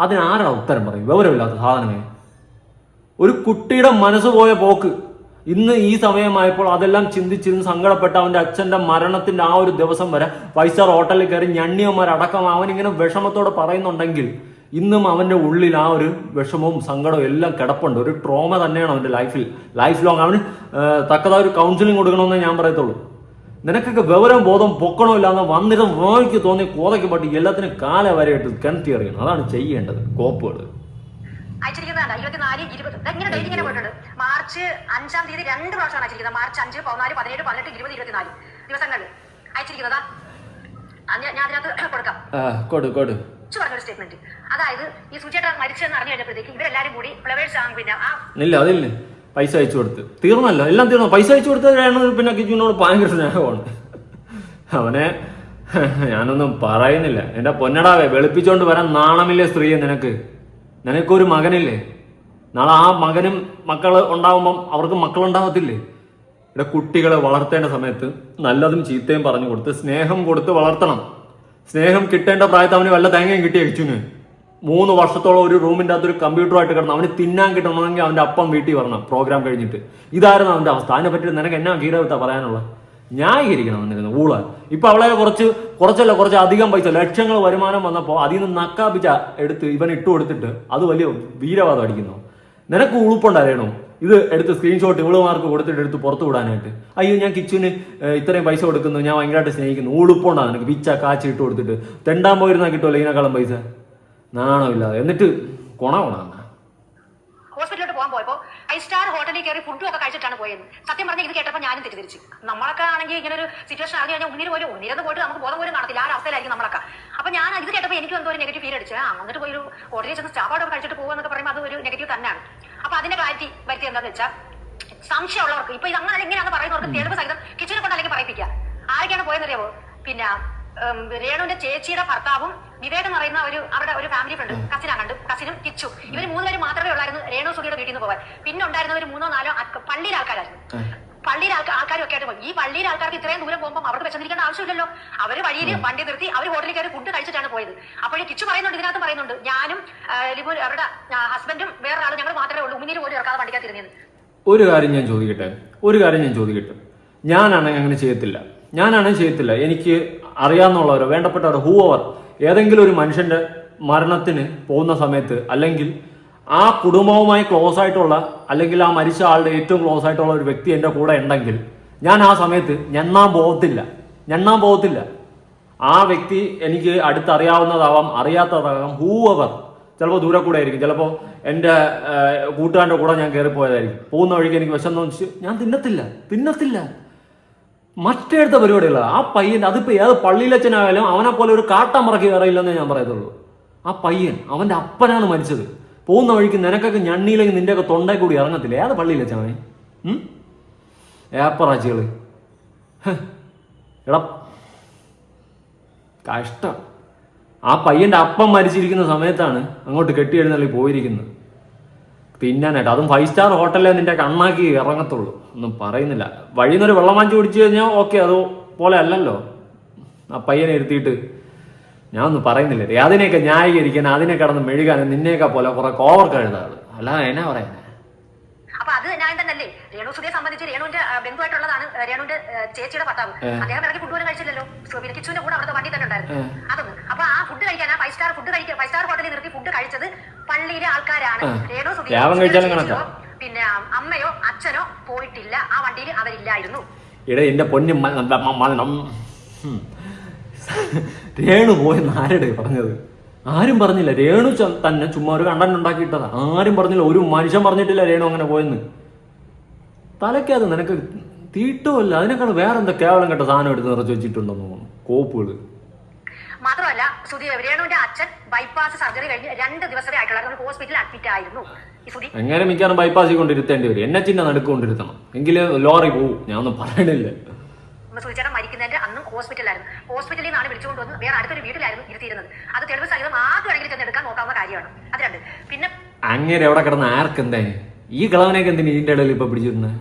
അതിനാരാ ഉത്തരം പറയും? വിവരമില്ലാത്ത സാധനമേ. ഒരു കുട്ടിയുടെ മനസ്സ് പോയ പോക്ക്. ഇന്ന് ഈ സമയമായപ്പോൾ അതെല്ലാം ചിന്തിച്ചിരുന്ന് സങ്കടപ്പെട്ട അവന്റെ അച്ഛന്റെ മരണത്തിന്റെ ആ ഒരു ദിവസം വരെ 5 സ്റ്റാർ ഹോട്ടലിൽ കയറി ഞണ്ണിയന്മാരടക്കം അവനിങ്ങനെ വിഷമത്തോടെ പറയുന്നുണ്ടെങ്കിൽ ഇന്നും അവന്റെ ഉള്ളിൽ ആ ഒരു വിഷമവും സങ്കടവും എല്ലാം കിടപ്പുണ്ട്. ഒരു ട്രോമ തന്നെയാണ് അവന്റെ ലൈഫ് ലോങ്. അവന് തക്കതായ ഒരു കൗൺസിലിംഗ് കൊടുക്കണമെന്നേ ഞാൻ പറയത്തുള്ളൂ. നിനക്കൊക്കെ വിവരം ബോധം പൊക്കണമില്ലാന്ന് വന്നിട്ട് വായിക്ക് തോന്നി കോതയ്ക്ക് പറ്റി എല്ലാത്തിനും കാല വരെയായിട്ട് കിണറ്റി അറിയണം. അതാണ് ചെയ്യേണ്ടത്. കോപ്പുകൾ അയച്ചിരിക്കുന്നതാണ് 24, 20 ഇങ്ങനെ ഡേറ്റ് ഇങ്ങനെ പോയിട്ടുണ്ട്. മാർച്ച് 5-ാം തീയതി 2 പ്രാവശ്യമാണ് അയച്ചിരിക്കുന്നത്. മാർച്ച് 5, 14, 17, 18, 20, 24 ദിവസങ്ങളിൽ അയച്ചിരിക്കുന്നതാ. ഞാൻ അതിനകത്ത് കൊടുക്കാം. പറഞ്ഞൊരു സ്റ്റേറ്റ്മെന്റ്. അതായത് ഈ സുചേട്ടൻ മരിച്ചെന്ന് അറിഞ്ഞു കഴിഞ്ഞപ്പോഴത്തേക്ക് ഇവരെല്ലാരും കൂടി ഫ്ലവേഴ്സ് പിന്നെ അതില്ലേ പൈസ അയച്ചു കൊടുത്ത് തീർന്നല്ലോ, എല്ലാം തീർന്നു. പൈസ അയച്ചു കൊടുത്തതാണ്. പിന്നെ കിച്ചുവിനോട് ഭയങ്കര സ്നേഹമാണ്. അവനെ ഞാനൊന്നും പറയുന്നില്ല. എന്റെ പൊന്നടാവേ, വെളുപ്പിച്ചോണ്ട് വരാൻ നാണമില്ലേ സ്ത്രീയെ നിനക്ക്? നിനക്കൊരു മകനില്ലേ? നാളെ ആ മകനും മക്കള് ഉണ്ടാവുമ്പം അവർക്ക് മക്കളുണ്ടാവത്തില്ലേ? ഇവിടെ കുട്ടികളെ വളർത്തേണ്ട സമയത്ത് നല്ലതും ചീത്തയും പറഞ്ഞു കൊടുത്ത് സ്നേഹം കൊടുത്ത് വളർത്തണം. സ്നേഹം കിട്ടേണ്ട പ്രായത്ത് അവന് വല്ല തേങ്ങയും കിട്ടിയ കിച്ചുന് 3 വർഷത്തോളം ഒരു റൂമിൻ്റെ അകത്ത് ഒരു കമ്പ്യൂട്ടറായിട്ട് കിടന്നു. അവന് തിന്നാൻ കിട്ടണമെങ്കിൽ അവന്റെ അപ്പം വീട്ടിൽ വരണം പ്രോഗ്രാം കഴിഞ്ഞിട്ട്. ഇതായിരുന്നു അവന്റെ അവസ്ഥ. അതിനെ പറ്റി നിനക്ക് എന്നാ ഗീരവത്താ പറയാനുള്ള? ന്യായീകരിക്കണം വന്നിരുന്നു ഊള. ഇപ്പൊ അവളെ കുറച്ച് അധികം പൈസ ലക്ഷങ്ങൾ വരുമാനം വന്നപ്പോൾ അതിൽ നിന്ന് നക്കാപ്പിച്ച എടുത്ത് ഇവൻ ഇട്ടു കൊടുത്തിട്ട് അത് വലിയ വീരവാദം അടിക്കുന്നു. നിനക്ക് ഉളുപ്പുണ്ടായിരുന്നു ഇത് എടുത്ത് സ്ക്രീൻഷോട്ട് ഇവളുമാർക്ക് കൊടുത്തിട്ട് എടുത്ത് പുറത്തു വിടാനായിട്ട്? അയ്യോ, ഞാൻ കിച്ചുവിന് ഇത്രയും പൈസ കൊടുക്കുന്നു, ഞാൻ ഭയങ്കരമായിട്ട് സ്നേഹിക്കുന്നു. ഉളുപ്പുണ്ടാകും നിനക്ക്? പിച്ച കാച്ചി ഇട്ട് കൊടുത്തിട്ട് തെണ്ടാൻ പോയിരുന്നാൽ കിട്ടുമല്ലോ ഇതിനേക്കാളും പൈസ. നാണമില്ലാതെ. എന്നിട്ട് കൊണാണ് ഹോസ്പിറ്റലിലോട്ട് പോകാൻ പോയപ്പോ 5 സ്റ്റാർ ഹോട്ടലിൽ കയറി ഫുഡും ഒക്കെ കഴിച്ചിട്ടാണ് പോയത്. സത്യം പറഞ്ഞാൽ ഇത് കേട്ടപ്പോൾ ഞാനും തെറ്റിദ്ധരിച്ചു. നമ്മളൊക്കെ ആണെങ്കിൽ ഇങ്ങനെ ഒരു സിറ്റുവേഷൻ അറിഞ്ഞു കഴിഞ്ഞാൽ ഉന്നിരുന്ന് പോയിട്ട് നമുക്ക് ബോധം പോലും കാണത്തില്ല. ആ ഒരു അവസ്ഥയിലായിരിക്കും നമ്മളൊക്കെ. അപ്പൊ ഞാൻ ഇത് കേട്ടപ്പോൾ എനിക്ക് എന്തോ ഒരു നെഗറ്റീവ് ഫീൽ അടിച്ചു. എന്നിട്ട് പോയി ഒരു ഹോട്ടലിൽ ചെന്ന് സ്റ്റാഫോടൊക്കെ കഴിച്ചിട്ട് പോകുക പറയുമ്പോൾ അത് ഒരു നെഗറ്റീവ് തന്നെയാണ്. അപ്പൊ അതിന്റെ ക്ലാരിറ്റി വരുത്തി എന്താണെന്ന് വെച്ചാൽ, സംശയമുള്ളവർക്ക് ഇപ്പൊ ഇത് അങ്ങനെ എങ്ങനെയാണെന്ന് പറയുന്നവർക്ക് തെളിവ് സഹിതം കിച്ചനെ കൊണ്ട് അല്ലെങ്കിൽ പറയിപ്പിക്കുക. ആരൊക്കെയാണ് പോയെന്നറിയാവോ? പിന്നെ രേണുവിന്റെ ചേച്ചിയുടെ ഭർത്താവും വിവേക് എന്ന് പറയുന്ന അവരുടെ ഒരു ഫാമിലി ഫ്രണ്ട് കസിനും കിച്ചു. ഇവര് 3 പേര് മാത്രമേ ഉള്ളായിരുന്നു രേണു സുധിയുടെ വീട്ടിൽ നിന്ന് പോകാൻ. പിന്നെ ഉണ്ടായിരുന്നവർ 3-4 പള്ളിയിലെ ആൾക്കാരായിരുന്നു. പള്ളിയിലെ ആൾക്കാരും ഒക്കെ ആയിട്ട് പോയി. ഈ പള്ളിയിലെ ആൾക്കാർക്ക് ഇത്രയും ദൂരം പോകുമ്പോൾ അവർക്ക് വിശന്നിരിക്കേണ്ട ആവശ്യമില്ലല്ലോ. അവര് വഴിയിൽ വണ്ടി നിർത്തി അവർ ഹോട്ടലിൽ കയറി ഫുഡ് കഴിച്ചിട്ടാണ് പോയത്. അപ്പോൾ കിച്ചു പറയുന്നുണ്ട്, ഇതിനകത്ത് പറയുന്നുണ്ട്, ഞാനും അവരുടെ ഹസ്ബൻഡും വേറൊരാളും ഞങ്ങൾ മാത്രമേ ഉള്ളൂ, ഉമ്മിനീര് പോലും ഇറക്കാതെ വണ്ടിക്കകത്തിരുന്നത്. ഒരു കാര്യം ഞാൻ ചോദിക്കട്ടെ. ഞാനാണെങ്കിൽ അങ്ങനെ ചെയ്യത്തില്ല. എനിക്ക് അറിയാവുന്നവരോ വേണ്ടപ്പെട്ടവരോ ഹൂവർ ഏതെങ്കിലും ഒരു മനുഷ്യന്റെ മരണത്തിന് പോകുന്ന സമയത്ത്, അല്ലെങ്കിൽ ആ കുടുംബവുമായി ക്ലോസ് ആയിട്ടുള്ള, അല്ലെങ്കിൽ ആ മരിച്ച ആളുടെ ഏറ്റവും ക്ലോസ് ആയിട്ടുള്ള ഒരു വ്യക്തി എൻ്റെ കൂടെ ഉണ്ടെങ്കിൽ ഞാൻ ആ സമയത്ത് ഞണ്ണാൻ പോകത്തില്ല. ആ വ്യക്തി എനിക്ക് അടുത്തറിയാവുന്നതാവാം, അറിയാത്തതാകാം, ഹൂവർ. ചിലപ്പോൾ ദൂരെ കൂടെ ആയിരിക്കും, ചിലപ്പോൾ എൻ്റെ കൂട്ടുകാരൻ്റെ കൂടെ ഞാൻ കയറിപ്പോയതായിരിക്കും. പോകുന്ന വഴിക്ക് എനിക്ക് വിശന്നു വെച്ച് ഞാൻ തിന്നത്തില്ല. മറ്റേടുത്ത പരിപാടികളാണ് ആ പയ്യൻ. അതിപ്പോൾ ഏത് പള്ളിയിലച്ഛനായാലും അവനെ പോലെ ഒരു കാട്ടമറക്കി കയറിയില്ലെന്നേ ഞാൻ പറയത്തുള്ളൂ. ആ പയ്യൻ അവൻ്റെ അപ്പനാണ് മരിച്ചത്. പോകുന്ന വഴിക്ക് നിനക്കൊക്കെ ഞണ്ണിയില്ലെങ്കിൽ നിന്റെയൊക്കെ തൊണ്ടയിൽ കൂടി ഇറങ്ങത്തില്ല. ഏത് പള്ളിയില്ല ചാമേ ഏപ്പറാച്ചികള് എടാ കഷ്ടം. ആ പയ്യന്റെ അപ്പം മരിച്ചിരിക്കുന്ന സമയത്താണ് അങ്ങോട്ട് കെട്ടി എഴുന്നള്ളി പോയിരിക്കുന്നത്. തിന്നാനായിട്ട് അതും 5 സ്റ്റാർ ഹോട്ടലിലെ നിന്റെ കണ്ണാക്കി ഇറങ്ങത്തുള്ളൂ. ഒന്നും പറയുന്നില്ല. വഴിയിൽ നിന്നൊരു വെള്ളം വാങ്ങിച്ചു കുടിച്ചു കഴിഞ്ഞാൽ ഓക്കെ, അതുപോലെ അല്ലല്ലോ. ആ പയ്യനെ ഇരുത്തിയിട്ട് ഞാൻ ഒന്നും പറയുന്നില്ല. അതിനെയൊക്കെ ന്യായീകരിക്കാൻ, അതിനെ കടന്ന് മെഴുകാനും നിന്നെയൊക്കെ പോലെ കുറെ കോവർ കഴുതാണ്. അല്ലാതെ എന്നാ പറയുന്നത്? അപ്പൊ അത് ന്യായം തന്നെയല്ലേ? രേണു സുധിയെ സംബന്ധിച്ച് രേണുവിന്റെ ബന്ധുവായിട്ടുള്ളതാണ് രേണുവിന്റെ ചേച്ചിയുടെ ഭർത്താവ്. അദ്ദേഹം ഇറങ്ങി ഫുഡ് പോലും കഴിച്ചില്ലല്ലോ. പിന്നെ കിച്ചുവിന്റെ കൂടെ അവിടുത്തെ വണ്ടി തന്നെ ഉണ്ടായിരുന്നു. അതൊന്നും അപ്പൊ ആ ഫുഡ് കഴിക്കാൻ, ആ 5 സ്റ്റാർ ഫുഡ് കഴിക്കാൻ 5 സ്റ്റാർ ഹോട്ടലിൽ നിർത്തി ഫുഡ് കഴിച്ചത് പള്ളിയിലെ ആൾക്കാരാണ്. രേണു സുധി പിന്നെ അമ്മയോ അച്ഛനോ പോയിട്ടില്ല. ആ വണ്ടിയിൽ അവരില്ലായിരുന്നു. ഇവിടെ എന്റെ പൊന്നു രേണു പോയെന്ന് ആരുടെ പറഞ്ഞത്? ആരും പറഞ്ഞില്ല. രേണു തന്നെ ചുമ്മാ ഒരു കണ്ടന്റ് ഉണ്ടാക്കിയിട്ടതാ. ആരും പറഞ്ഞില്ല, ഒരു മനുഷ്യൻ പറഞ്ഞിട്ടില്ല രേണു അങ്ങനെ പോയെന്ന്. തലയ്ക്കത് നിനക്ക് തീട്ടുമല്ല, അതിനേക്കാൾ വേറെന്താ കേവലം കേട്ട സാധനം എടുത്ത് നിറച്ച് വെച്ചിട്ടുണ്ടെന്ന് തോന്നുന്നു, കോപ്പുകള്. മാത്രമല്ല രേണുവിന്റെ അച്ഛൻ ബൈപ്പാസ് സർജറി കഴിഞ്ഞ് 2 ദിവസമേ ആയിട്ടുള്ള ഹോസ്പിറ്റലിൽ അഡ്മിറ്റ് ആയിരുന്നു. എങ്ങനെ മിക്കാറും ബൈപ്പാസിൽ കൊണ്ടിരുത്തേണ്ടി വരും. എന്നെ ചിന്ന നടുക്കൊണ്ടിരുത്തണം, എങ്കില് ലോറി പോവും. ഞാൻ ഒന്നും പറയണില്ല. സുധിച്ചേട്ടൻ മരിക്കുന്നതിന്റെ അന്നും ഹോസ്പിറ്റലിലായിരുന്നു. ഹോസ്പിറ്റലിൽ നിന്നാണ് വിളിച്ചുകൊണ്ട് വന്ന് വേറെ അടുത്തൊരു വീട്ടിലായിരുന്നു ഇരുത്തിയിരുന്നത്. അത് തെളിവ് സഹിതം ആർക്കാണെങ്കിലും ചെന്ന് എടുക്കാൻ നോക്കാവുന്ന കാര്യമാണ്. അത് 2. പിന്നെ അങ്ങനെ എവിടെ കിടന്ന ആർക്കെന്തേ ഈ കളവനൊക്കെ എന്തിനാ ഇതിന്റെ ഇടയിൽ ഇപ്പൊ പിടിച്ചിരുന്നത്?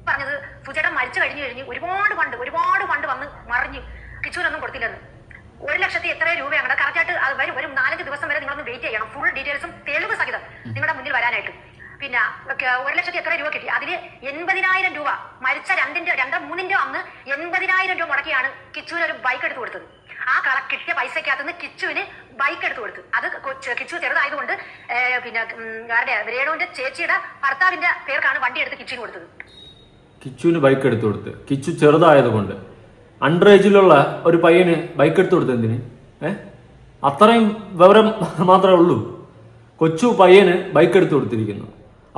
പറഞ്ഞത് സുധിച്ചേട്ടൻ മരിച്ചു കഴിഞ്ഞ് ഒരുപാട് ഫണ്ട് വന്ന് മറിഞ്ഞ് കിച്ചുവിനൊന്നും കൊടുത്തില്ലെന്ന്. 1 ലക്ഷത്തി എത്ര രൂപയാണ് കറക്റ്റായിട്ട് അത് വരും. ഒരു 4-5 ദിവസം വരെ നിങ്ങളൊന്ന് വെയിറ്റ് ചെയ്യണം. ഫുൾ ഡീറ്റെയിൽസും തെളിവ് സഹിതം നിങ്ങളുടെ മുന്നിൽ വരാനായിട്ട്. പിന്നെ 1 ലക്ഷത്തി എത്ര രൂപ കിട്ടി? അതിന് 80,000 രൂപ മരിച്ച 2-3 അന്ന് 80,000 രൂപ മുടക്കിയാണ് കിച്ചുവിന് ഒരു ബൈക്ക് എടുത്തു കൊടുത്തത്. ആ കിട്ടിയ പൈസക്കകത്തുനിന്ന് കിച്ചുവിന് ബൈക്ക് എടുത്തു കൊടുത്തു. അത് കിച്ചു ചെറുതായതുകൊണ്ട് പിന്നെ രേണുവിന്റെ ചേച്ചിയുടെ ഭർത്താവിന്റെ പേർക്കാണ് വണ്ടി എടുത്ത് കിച്ചുവിന് കൊടുത്തത്. കിച്ചുവിന് ബൈക്ക് എടുത്തു കൊടുത്ത്, കിച്ചു ചെറുതായതുകൊണ്ട് അണ്ടർ ഏജിലുള്ള ഒരു പയ്യന് ബൈക്ക് എടുത്തു കൊടുത്ത് എന്തിന്? അത്രയും വിവരം മാത്രമേ ഉള്ളൂ. കൊച്ചു പയ്യന് ബൈക്ക് എടുത്തു കൊടുത്തിരിക്കുന്നു.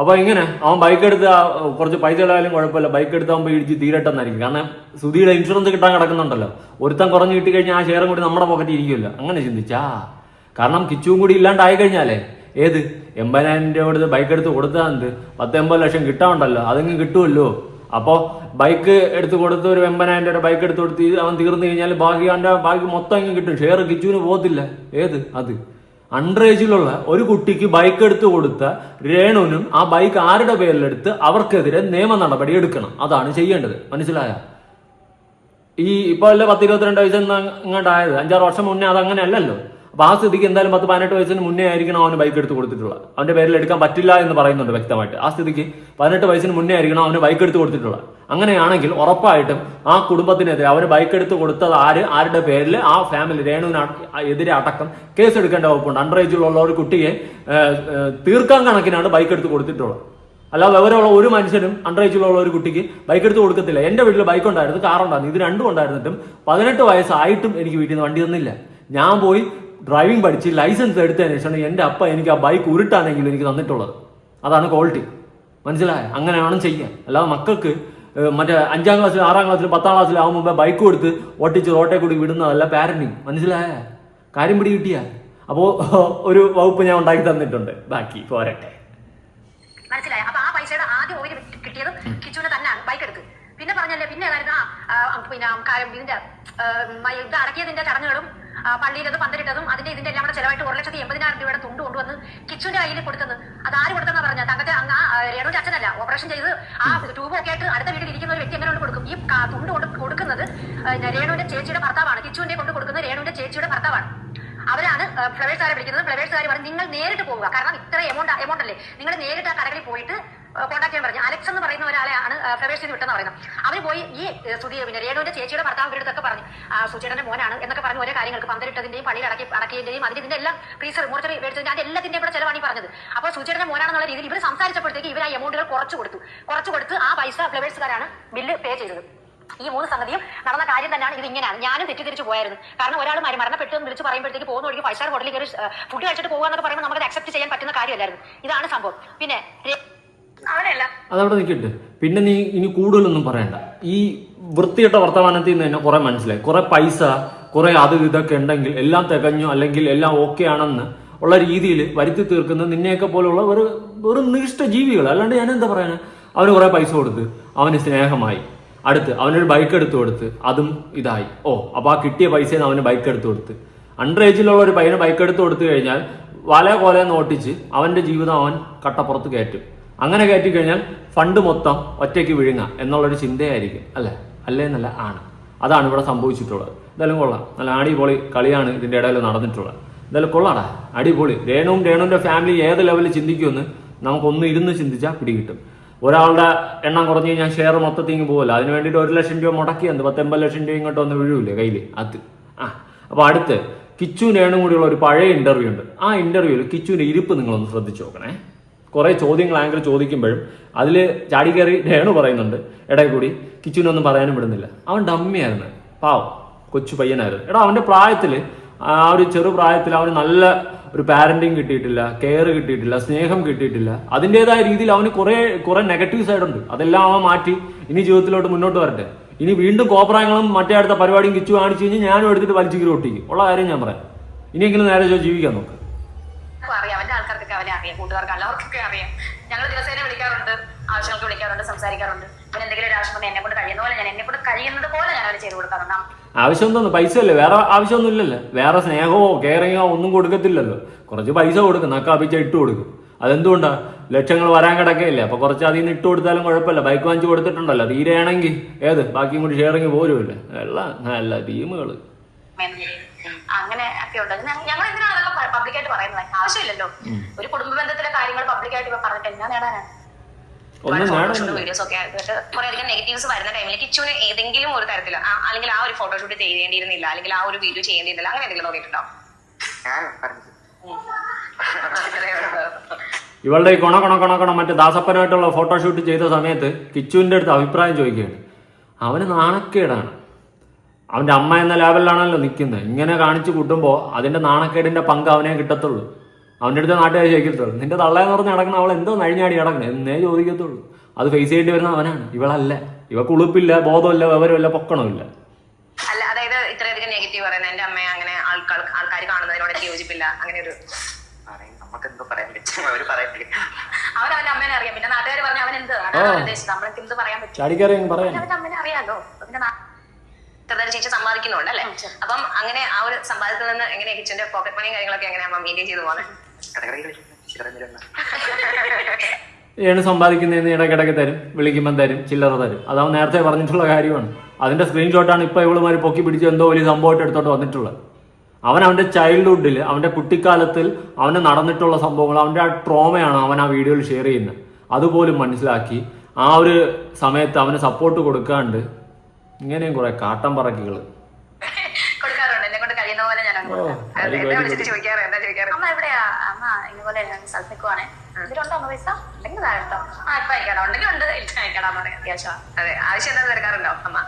അപ്പൊ ഇങ്ങനെ അവൻ ബൈക്ക് എടുത്ത് കുറച്ച് പൈസ ഇടായാലും കുഴപ്പമില്ല, ബൈക്ക് എടുത്താകുമ്പോൾ ഇടിച്ച് തീരട്ടെന്നായിരിക്കും. കാരണം സുധിയുടെ ഇൻഷുറൻസ് കിട്ടാൻ കിടക്കുന്നുണ്ടല്ലോ. ഒരുത്തം കുറഞ്ഞു കിട്ടി കഴിഞ്ഞാൽ ആ ഷെയറും കൂടി നമ്മുടെ പോക്കറ്റ് ഇരിക്കുമല്ലോ. അങ്ങനെ ചിന്തിച്ചാ. കാരണം കിച്ചുവും കൂടി ഇല്ലാണ്ടായി കഴിഞ്ഞാലേ 80,000 രൂപ കൊടുത്ത് ബൈക്ക് എടുത്ത് കൊടുത്താൽ 10-80 ലക്ഷം കിട്ടാനുണ്ടല്ലോ, അതെങ്കിൽ കിട്ടുമല്ലോ. അപ്പോ ബൈക്ക് എടുത്ത് കൊടുത്ത് ഒരു 80,000 രൂപ ബൈക്ക് എടുത്ത് കൊടുത്ത് അവൻ തീർന്നു കഴിഞ്ഞാൽ ബാക്കി മൊത്തം ഇങ്ങനെ കിട്ടും. ഷെയർ കിച്ചുവിന് പോകത്തില്ല. അത് അണ്ടർ ഏജിലുള്ള ഒരു കുട്ടിക്ക് ബൈക്ക് എടുത്ത് കൊടുത്ത രേണുവിനും ആ ബൈക്ക് ആരുടെ പേരിലെടുത്ത് അവർക്കെതിരെ നിയമ നടപടി എടുക്കണം. അതാണ് ചെയ്യേണ്ടത്. മനസ്സിലായ? ഇപ്പൊ അല്ലേ 10-22 വയസ്സ് ഇങ്ങോട്ടായത്. 5-6 വർഷം മുന്നേ അത് അങ്ങനെ അല്ലല്ലോ. അപ്പൊ ആ സ്ഥിതിക്ക് എന്തായാലും 10-18 വയസ്സിന് മുന്നേ ആയിരിക്കണം അവന് ബൈക്ക് എടുത്ത് കൊടുത്തിട്ടുള്ളത്. അവന്റെ പേരിൽ എടുക്കാൻ പറ്റില്ല എന്ന് പറയുന്നുണ്ട് വ്യക്തമായിട്ട്. ആ സ്ഥിതിക്ക് 18 വയസ്സിന് മുന്നേ ആയിരിക്കണം അവന് ബൈക്ക് എടുത്ത് കൊടുത്തിട്ടുള്ളത്. അങ്ങനെയാണെങ്കിൽ ഉറപ്പായിട്ടും ആ കുടുംബത്തിനെതിരെ അവന് ബൈക്ക് എടുത്ത് കൊടുത്തത് ആരുടെ പേരിൽ ആ ഫാമിലി രേണുവിന് എതിരെ അടക്കം കേസ് എടുക്കേണ്ട വകുപ്പുണ്ട്. അണ്ടർ ഏജിലുള്ള ഒരു കുട്ടിയെ തീർക്കാൻ കണക്കിനാണ് ബൈക്ക് എടുത്ത് കൊടുത്തിട്ടുള്ളത്. അല്ലാതെ വിവരമുള്ള ഒരു മനുഷ്യനും അണ്ടർ ഏജിലുള്ള ഒരു കുട്ടിക്ക് ബൈക്ക് എടുത്ത് കൊടുക്കത്തില്ല. എന്റെ വീട്ടിൽ ബൈക്ക് ഉണ്ടായിരുന്നു, കാറുണ്ടായിരുന്നു. ഇത് രണ്ടും ഉണ്ടായിരുന്നിട്ടും 18 വയസ്സായിട്ടും എനിക്ക് വീട്ടിൽ നിന്ന് വണ്ടി തന്നില്ല. ഞാൻ പോയി ഡ്രൈവിംഗ് പഠിച്ച് ലൈസൻസ് എടുത്തതിന് ശേഷമാണ് എൻ്റെ അപ്പ എനിക്ക് ആ ബൈക്ക് ഉരുട്ടാണെങ്കിലും എനിക്ക് തന്നിട്ടുള്ളത്. അതാണ് ക്വാളിറ്റി. മനസ്സിലായ? അങ്ങനെ വേണം ചെയ്യാൻ. അല്ലാതെ മക്കൾക്ക് മറ്റേ 5ാം ക്ലാസ്സിൽ 6ാം ക്ലാസ്സിൽ 10ാം ക്ലാസ്സിലാവും മുമ്പേ ബൈക്ക് കൊടുത്ത് ഓട്ടിച്ച് റോട്ടെ കൂടി വിടുന്നതല്ല പാരന്റിങ്. മനസ്സിലായ? കാര്യം പിടി കിട്ടിയ. അപ്പോ ഒരു വകുപ്പ് ഞാൻ ഉണ്ടാക്കി തന്നിട്ടുണ്ട്. ബാക്കി പോരട്ടെ. മനസ്സിലായ? അപ്പൊ ആ പൈസയുടെ ആദ്യം ഓയിൽ കിട്ടിയതും കിച്ചുവിനെ തന്നെയാണ് ബൈക്ക് എടുത്ത്. പിന്നെ പറഞ്ഞല്ലേ, പിന്നെ ഇതിന്റെ ഇത് അടക്കിയതിന്റെ ചടങ്ങുകളും പള്ളിയിലത് പന്തലിട്ടതും ഇതിന്റെ എല്ലാം കൂടെ ചെലവായിട്ട് 1,80,000 രൂപയുടെ തുണ്ട് കൊണ്ടുവന്ന് കിച്ചുവിന്റെ കയ്യിൽ കൊടുത്തെന്ന്. അത് ആര് കൊടുത്തെന്നാ പറഞ്ഞ? തങ്കത്തെ രേണുവിന്റെ അച്ഛനല്ല. ഓപ്പറേഷൻ ചെയ്ത് ആ ട്യൂബ് ഒക്കെ ആയിട്ട് അടുത്ത വീട്ടിൽ ഇരിക്കുന്ന ഒരു വ്യക്തി എങ്ങനെ കൊണ്ട് കൊടുക്കും? ഈ തുണ്ട് കൊടുക്കുന്നത് രേണുവിന്റെ ചേച്ചിയുടെ ഭർത്താവാണ്. കിച്ചുവിന്റെ കൊണ്ട് കൊടുക്കുന്നത് രേണുവിന്റെ ചേച്ചിയുടെ ഭർത്താവാണ്. അവരാണ് ഫ്ലവേഴ്സുകാരെ വിളിക്കുന്നത്. ഫ്ലവേഴ്സുകാർ പറഞ്ഞ് നിങ്ങൾ നേരിട്ട് പോവുക, കാരണം ഇത്ര എമൗണ്ട് അല്ലേ, നിങ്ങൾ നേരിട്ട് ആ കടകളിൽ പോയിട്ട് കോൺടാക്ട് ചെയ്യാൻ പറഞ്ഞു. അലക്സ് എന്ന് പറയുന്ന ഒരാളെയാണ് ഫ്ലവേഴ്സിൽ വിട്ടെന്ന് പറയുന്നത്. അവർ പോയി ഈ പിന്നെ രേണുവിന്റെ ചേച്ചിയുടെ ഭർത്താവിന്റെ അടുത്തൊക്കെ പറഞ്ഞു സുചേട്ടന്റെ മോനാണ് എന്നൊക്കെ പറഞ്ഞു ഓരോ കാര്യങ്ങൾക്ക് പന്തലിട്ടതിന്റെയും പള്ളിയിൽ അടക്കിയതിന്റെയും ഇതിന്റെ എല്ലാം ഫ്രീസർ മോർച്ചറി മേടിച്ചതിന്റെ അതിന്റെ എല്ലാത്തിന്റെയും കൂടെ ചെലവാണ് ഈ പറഞ്ഞത്. അപ്പോൾ സുചേട്ടന്റെ മോനാണെന്നുള്ള രീതിയിൽ ഇവർ സംസാരിച്ചപ്പോഴത്തേക്ക് ഇവർ ആ എമൗണ്ടുകൾ കുറച്ചു കൊടുത്ത് ആ പൈസ ഫ്ലവേഴ്സുകാരാണ് ബില്ല് പേ ചെയ്തത്. ഈ 3 സംഗതിയും നടന്ന കാര്യം തന്നെയാണ്. ഇത് ഇങ്ങനെയാണ്. ഞാനും തെറ്റിദ്ധരിച്ചു പോയായിരുന്നു. കാരണം ഒരാൾ മരണപ്പെട്ടു എന്ന് വിളിച്ച് പറയുമ്പോഴത്തേക്ക് പോകുന്ന വഴിക്ക് 5 സ്റ്റാർ ഹോട്ടലിൽ കയറി ഫുഡ് കഴിച്ചിട്ട് പോകുക എന്നൊക്കെ പറയുമ്പോൾ നമുക്ക് അക്സെപ്റ്റ് ചെയ്യാൻ പറ്റുന്ന കാര്യമല്ലായിരുന്നു. ഇതാണ് സംഭവം. പിന്നെ അതവിടെ നിൽക്കട്ടെ. പിന്നെ നീ ഇനി കൂടുതലൊന്നും പറയണ്ട. ഈ വൃത്തിയിട്ട വർത്തമാനത്തിൽ നിന്ന് തന്നെ കുറെ മനസ്സിലായി. കുറെ പൈസ, കുറെ അത് ഇതൊക്കെ ഉണ്ടെങ്കിൽ എല്ലാം തികഞ്ഞു അല്ലെങ്കിൽ എല്ലാം ഓക്കെ ആണെന്ന് ഉള്ള രീതിയിൽ വരുത്തി തീർക്കുന്ന നിന്നെയൊക്കെ പോലുള്ള ഒരു നിഷ്ഠ ജീവികൾ. അല്ലാണ്ട് ഞാൻ എന്താ പറയാനാ? അവന് കുറെ പൈസ കൊടുത്ത് അവന് സ്നേഹമായി, അടുത്ത് അവനൊരു ബൈക്ക് എടുത്തു കൊടുത്ത് അതും ഇതായി. അപ്പൊ ആ കിട്ടിയ പൈസയിൽ അവന് ബൈക്ക് എടുത്തു കൊടുത്ത്, അണ്ടർ ഏജിലുള്ള ഒരു പയ്യന് ബൈക്ക് എടുത്തു കൊടുത്തു കഴിഞ്ഞാൽ വല കൊലയെന്ന് ഓട്ടിച്ച് അവന്റെ ജീവിതം അവൻ കട്ടപ്പുറത്ത് കയറ്റും. അങ്ങനെ കയറ്റി കഴിഞ്ഞാൽ ഫണ്ട് മൊത്തം ഒറ്റയ്ക്ക് വിഴുങ്ങാം എന്നുള്ളൊരു ചിന്തയായിരിക്കും. അല്ലേന്നല്ല ആണ്. അതാണ് ഇവിടെ സംഭവിച്ചിട്ടുള്ളത്. എന്തായാലും കൊള്ളാം, നല്ല അടിപൊളി കളിയാണ് ഇതിന്റെ ഇടയിൽ നടന്നിട്ടുള്ളത്. എന്തായാലും കൊള്ളാടാ, അടിപൊളി. രേണുവിന്റെ ഫാമിലി ഏത് ലെവലിൽ ചിന്തിക്കുമെന്ന് നമുക്കൊന്ന് ഇരുന്ന് ചിന്തിച്ചാൽ പിടികിട്ടും. ഒരാളുടെ എണ്ണം കുറഞ്ഞു കഴിഞ്ഞാൽ ഷെയർ മൊത്തത്തിൽ പോകല്ല. അതിന് വേണ്ടിയിട്ട് 1 ലക്ഷം രൂപ മുടക്കിയത് 10-80 ലക്ഷം രൂപ ഇങ്ങോട്ട് ഒന്ന് വീഴൂലേ കയ്യിൽ അത്. അപ്പൊ അടുത്ത് കിച്ചുവും രേണും കൂടിയുള്ള ഒരു പഴയ ഇന്റർവ്യൂ ഉണ്ട്. ആ ഇന്റർവ്യൂവിൽ കിച്ചുവിന്റെ ഇരിപ്പ് നിങ്ങളൊന്ന് ശ്രദ്ധിച്ചു നോക്കണേ. കുറെ ചോദ്യങ്ങൾ ആങ്കർ ചോദിക്കുമ്പോഴും അതിൽ ചാടിക്കയറി രേണു പറയുന്നുണ്ട്, ഇടയിൽ കൂടി കിച്ചുവിനൊന്നും പറയാനും വിടുന്നില്ല. അവൻ ഡമ്മിയായിരുന്നു, പാവം കൊച്ചു പയ്യനായിരുന്നു. അവന്റെ പ്രായത്തില്, ആ ഒരു ചെറു പ്രായത്തിൽ അവന് നല്ല ഒരു പാരന്റിങ് കിട്ടിയിട്ടില്ല, കെയർ കിട്ടിയിട്ടില്ല, സ്നേഹം കിട്ടിയിട്ടില്ല. അതിൻ്റെതായ രീതിയിൽ അവന് കുറെ നെഗറ്റീവ് സൈഡ് ഉണ്ട്. അതെല്ലാം അവൻ മാറ്റി ഇനി ജീവിതത്തിലോട്ട് മുന്നോട്ട് വരട്ടെ. ഇനി വീണ്ടും കോപ്രായങ്ങളും മറ്റേ അടുത്ത പരിപാടിയും കിച്ചു കാണിച്ചു കഴിഞ്ഞാൽ ഞാനും എടുത്തിട്ട് വലിച്ചു കീറി ഒട്ടിക്കും. ഉള്ള കാര്യം ഞാൻ പറയാം. ഇനിയെങ്കിലും നേരെ ജീവിക്കാൻ നോക്ക്. അറിയാം, അവന്റെ ആൾക്കാർക്കൊക്കെ അവനെ അറിയാം, കൂട്ടുകാർക്ക് എല്ലാവർക്കൊക്കെ അറിയാം. ഞങ്ങൾ ദിവസേന വിളിക്കാറുണ്ട്, ആവശ്യങ്ങൾക്ക് വിളിക്കാറുണ്ട്, സംസാരിക്കാറുണ്ട്. പിന്നെ എന്തെങ്കിലും ഒരു ആവശ്യം പറഞ്ഞാൽ എന്നെ കൊണ്ട് കഴിയുന്ന പോലെ ഞാൻ അവന് ചെയ്തു കൊടുക്കാറുണ്ട്. ആവശ്യം തോന്നുന്നു പൈസ അല്ലേ, വേറെ ആവശ്യമൊന്നും ഇല്ലല്ലോ. വേറെ സ്നേഹമോ കെയറിങ്ങോ ഒന്നും കൊടുക്കത്തില്ലല്ലോ. കുറച്ച് പൈസ കൊടുക്കും, നക്കാപ്പിച്ച ഇട്ട് കൊടുക്കും. അതെന്തുകൊണ്ടാ? ലക്ഷങ്ങൾ വരാൻ കിടക്കയില്ലേ. അപ്പൊ കുറച്ച് അതിൽ നിന്ന് ഇട്ട് കൊടുത്താലും കുഴപ്പമില്ല. ബൈക്ക് വാങ്ങിച്ചു കൊടുത്തിട്ടുണ്ടല്ലോ, തീരെയാണെങ്കിൽ ബാക്കിയും കൂടി ഷെയറിങ് പോരുമല്ലേ. എല്ലാം നല്ല ടീമുകള് അങ്ങനെ ഒക്കെ ഉണ്ട്. ഞങ്ങൾ എന്തിനാണ് അതൊക്കെ പബ്ലിക്കായിട്ട് പറയുന്നത്? ആവശ്യമില്ലല്ലോ. ഒരു കുടുംബ ബന്ധത്തിലെ കാര്യങ്ങൾ പബ്ലിക്കായിട്ട് പറഞ്ഞിട്ട് എന്നാ നേടാനാണ്? വീഡിയോസ് ഒക്കെ കുറെ അധികം നെഗറ്റീവ്സ് വരുന്ന ടൈമിൽ കിച്ചുവിന് ഏതെങ്കിലും ഒരു തരത്തിൽ അല്ലെങ്കിൽ ആ ഒരു ഫോട്ടോഷൂട്ട് ചെയ്യേണ്ടിയിരുന്നില്ല, അല്ലെങ്കിൽ ആ ഒരു വീഡിയോ ചെയ്യേണ്ടിയിരുന്നില്ല, അങ്ങനെ എന്തെങ്കിലും നോക്കിയിട്ടുണ്ടോ? ഇവളുടെ ഈ കൊണ മറ്റേ ദാസപ്പനായിട്ടുള്ള ഫോട്ടോഷൂട്ട് ചെയ്ത സമയത്ത് കിച്ചുവിന്റെ അടുത്ത് അഭിപ്രായം ചോദിക്കുകയാണ്. അവന് നാണക്കേടാണ്. അവന്റെ അമ്മ എന്ന ലെവലിലാണല്ലോ നിൽക്കുന്നത്. ഇങ്ങനെ കാണിച്ചു കൂട്ടുമ്പോൾ അതിന്റെ നാണക്കേടിന്റെ പങ്ക് അവനെ കിട്ടത്തുള്ളൂ. അവന്റെ അടുത്ത് നാട്ടുകാർ ചോദിക്കത്തുള്ളൂ, നിന്റെ തള്ളയെന്ന് പറഞ്ഞ് നടക്കണം, അവൾ എന്തോ നഴിഞ്ഞാടി നടക്കണം എന്നേ ചോദിക്കത്തുള്ളൂ. അത് ഫേസ് ചെയ്യേണ്ടി വരുന്ന അവനാണ്. ഇവളല്ല. ഇവക്ക് ഉളുപ്പില്ല, ബോധമില്ല, വിവരമില്ല, പൊക്കണമില്ല. അല്ല, അതായത് ഇത്രയധികം നെഗറ്റീവ് പറയുന്നത് എന്റെ അമ്മയെ അങ്ങനെ ആൾക്കാർ കാണുന്നതിനോട് യോജിപ്പില്ല, അങ്ങനെ ഒരു നമുക്കെന്തോ പറയാൻ പറ്റും. അവര് പറയത്തില്ല, അവൻ അവന്റെ അമ്മേനെ അറിയാം. പിന്നെ നാട്ടുകാർ പറഞ്ഞ അവൻ എന്ത് ഉദ്ദേശിച്ചത്? നമ്മൾക്ക് എന്ത് പറയാൻ പറ്റും? അവന്റെ അമ്മേനെ അറിയാലോ. പിന്നെ ചേച്ചി സമ്പാദിക്കുന്നുണ്ട് അല്ലേ? അപ്പം അങ്ങനെ ആ ഒരു സമ്പാദ്യത്തിൽ നിന്ന് എങ്ങനെ കിച്ചന്റെ പോക്കറ്റ് മണിയും കാര്യങ്ങളൊക്കെ എങ്ങനെയാ മെയിൻറ്റെയിൻ ചെയ്തു പോകുന്നത്? ഏണ് സമ്പാദിക്കുന്നതെന്ന് ഇടയ്ക്കിടയ്ക്ക് തരും, വിളിക്കുമ്പം തരും, ചില്ലറ തരും. അതവൻ നേരത്തെ പറഞ്ഞിട്ടുള്ള കാര്യമാണ്. അതിന്റെ സ്ക്രീൻഷോട്ടാണ് ഇപ്പൊ ഇവളുമാര് പൊക്കി പിടിച്ച് എന്തോ വലിയ സംഭവമായിട്ട് എടുത്തോട്ട് വന്നിട്ടുള്ളത്. അവന്റെ ചൈൽഡ്ഹുഡിൽ, അവന്റെ കുട്ടിക്കാലത്തിൽ അവന് നടന്നിട്ടുള്ള സംഭവങ്ങൾ, അവന്റെ ആ ട്രോമയാണ് അവൻ ആ വീഡിയോയിൽ ഷെയർ ചെയ്യുന്നത്. അതുപോലും മനസ്സിലാക്കി ആ ഒരു സമയത്ത് അവന് സപ്പോർട്ട് കൊടുക്കാണ്ട് ഇങ്ങനെയും കുറെ കാട്ടം പറക്കികള് കൊടുക്കാറുണ്ട്. എന്നെ കൊണ്ട് കഴിയുന്ന പോലെ ഞാൻ ചോദിക്കാറ്. എന്താ ചോദിക്കാറ്? അമ്മ എവിടെയാ? അമ്മ ഇതുപോലെ സ്ഥലത്ത് നിൽക്കുവാണേ, ഇതിലുണ്ടോ പൈസ? ഉണ്ടെങ്കിൽ താഴെട്ടോ. ഇപ്പൊ അയക്കാടോ, ഉണ്ടെങ്കിൽ ഉണ്ട്, അയക്കാടാ പറയാം. അത്യാവശ്യം അതെ, ആവശ്യം എന്താ തിരക്കാറുണ്ടോ അമ്മ?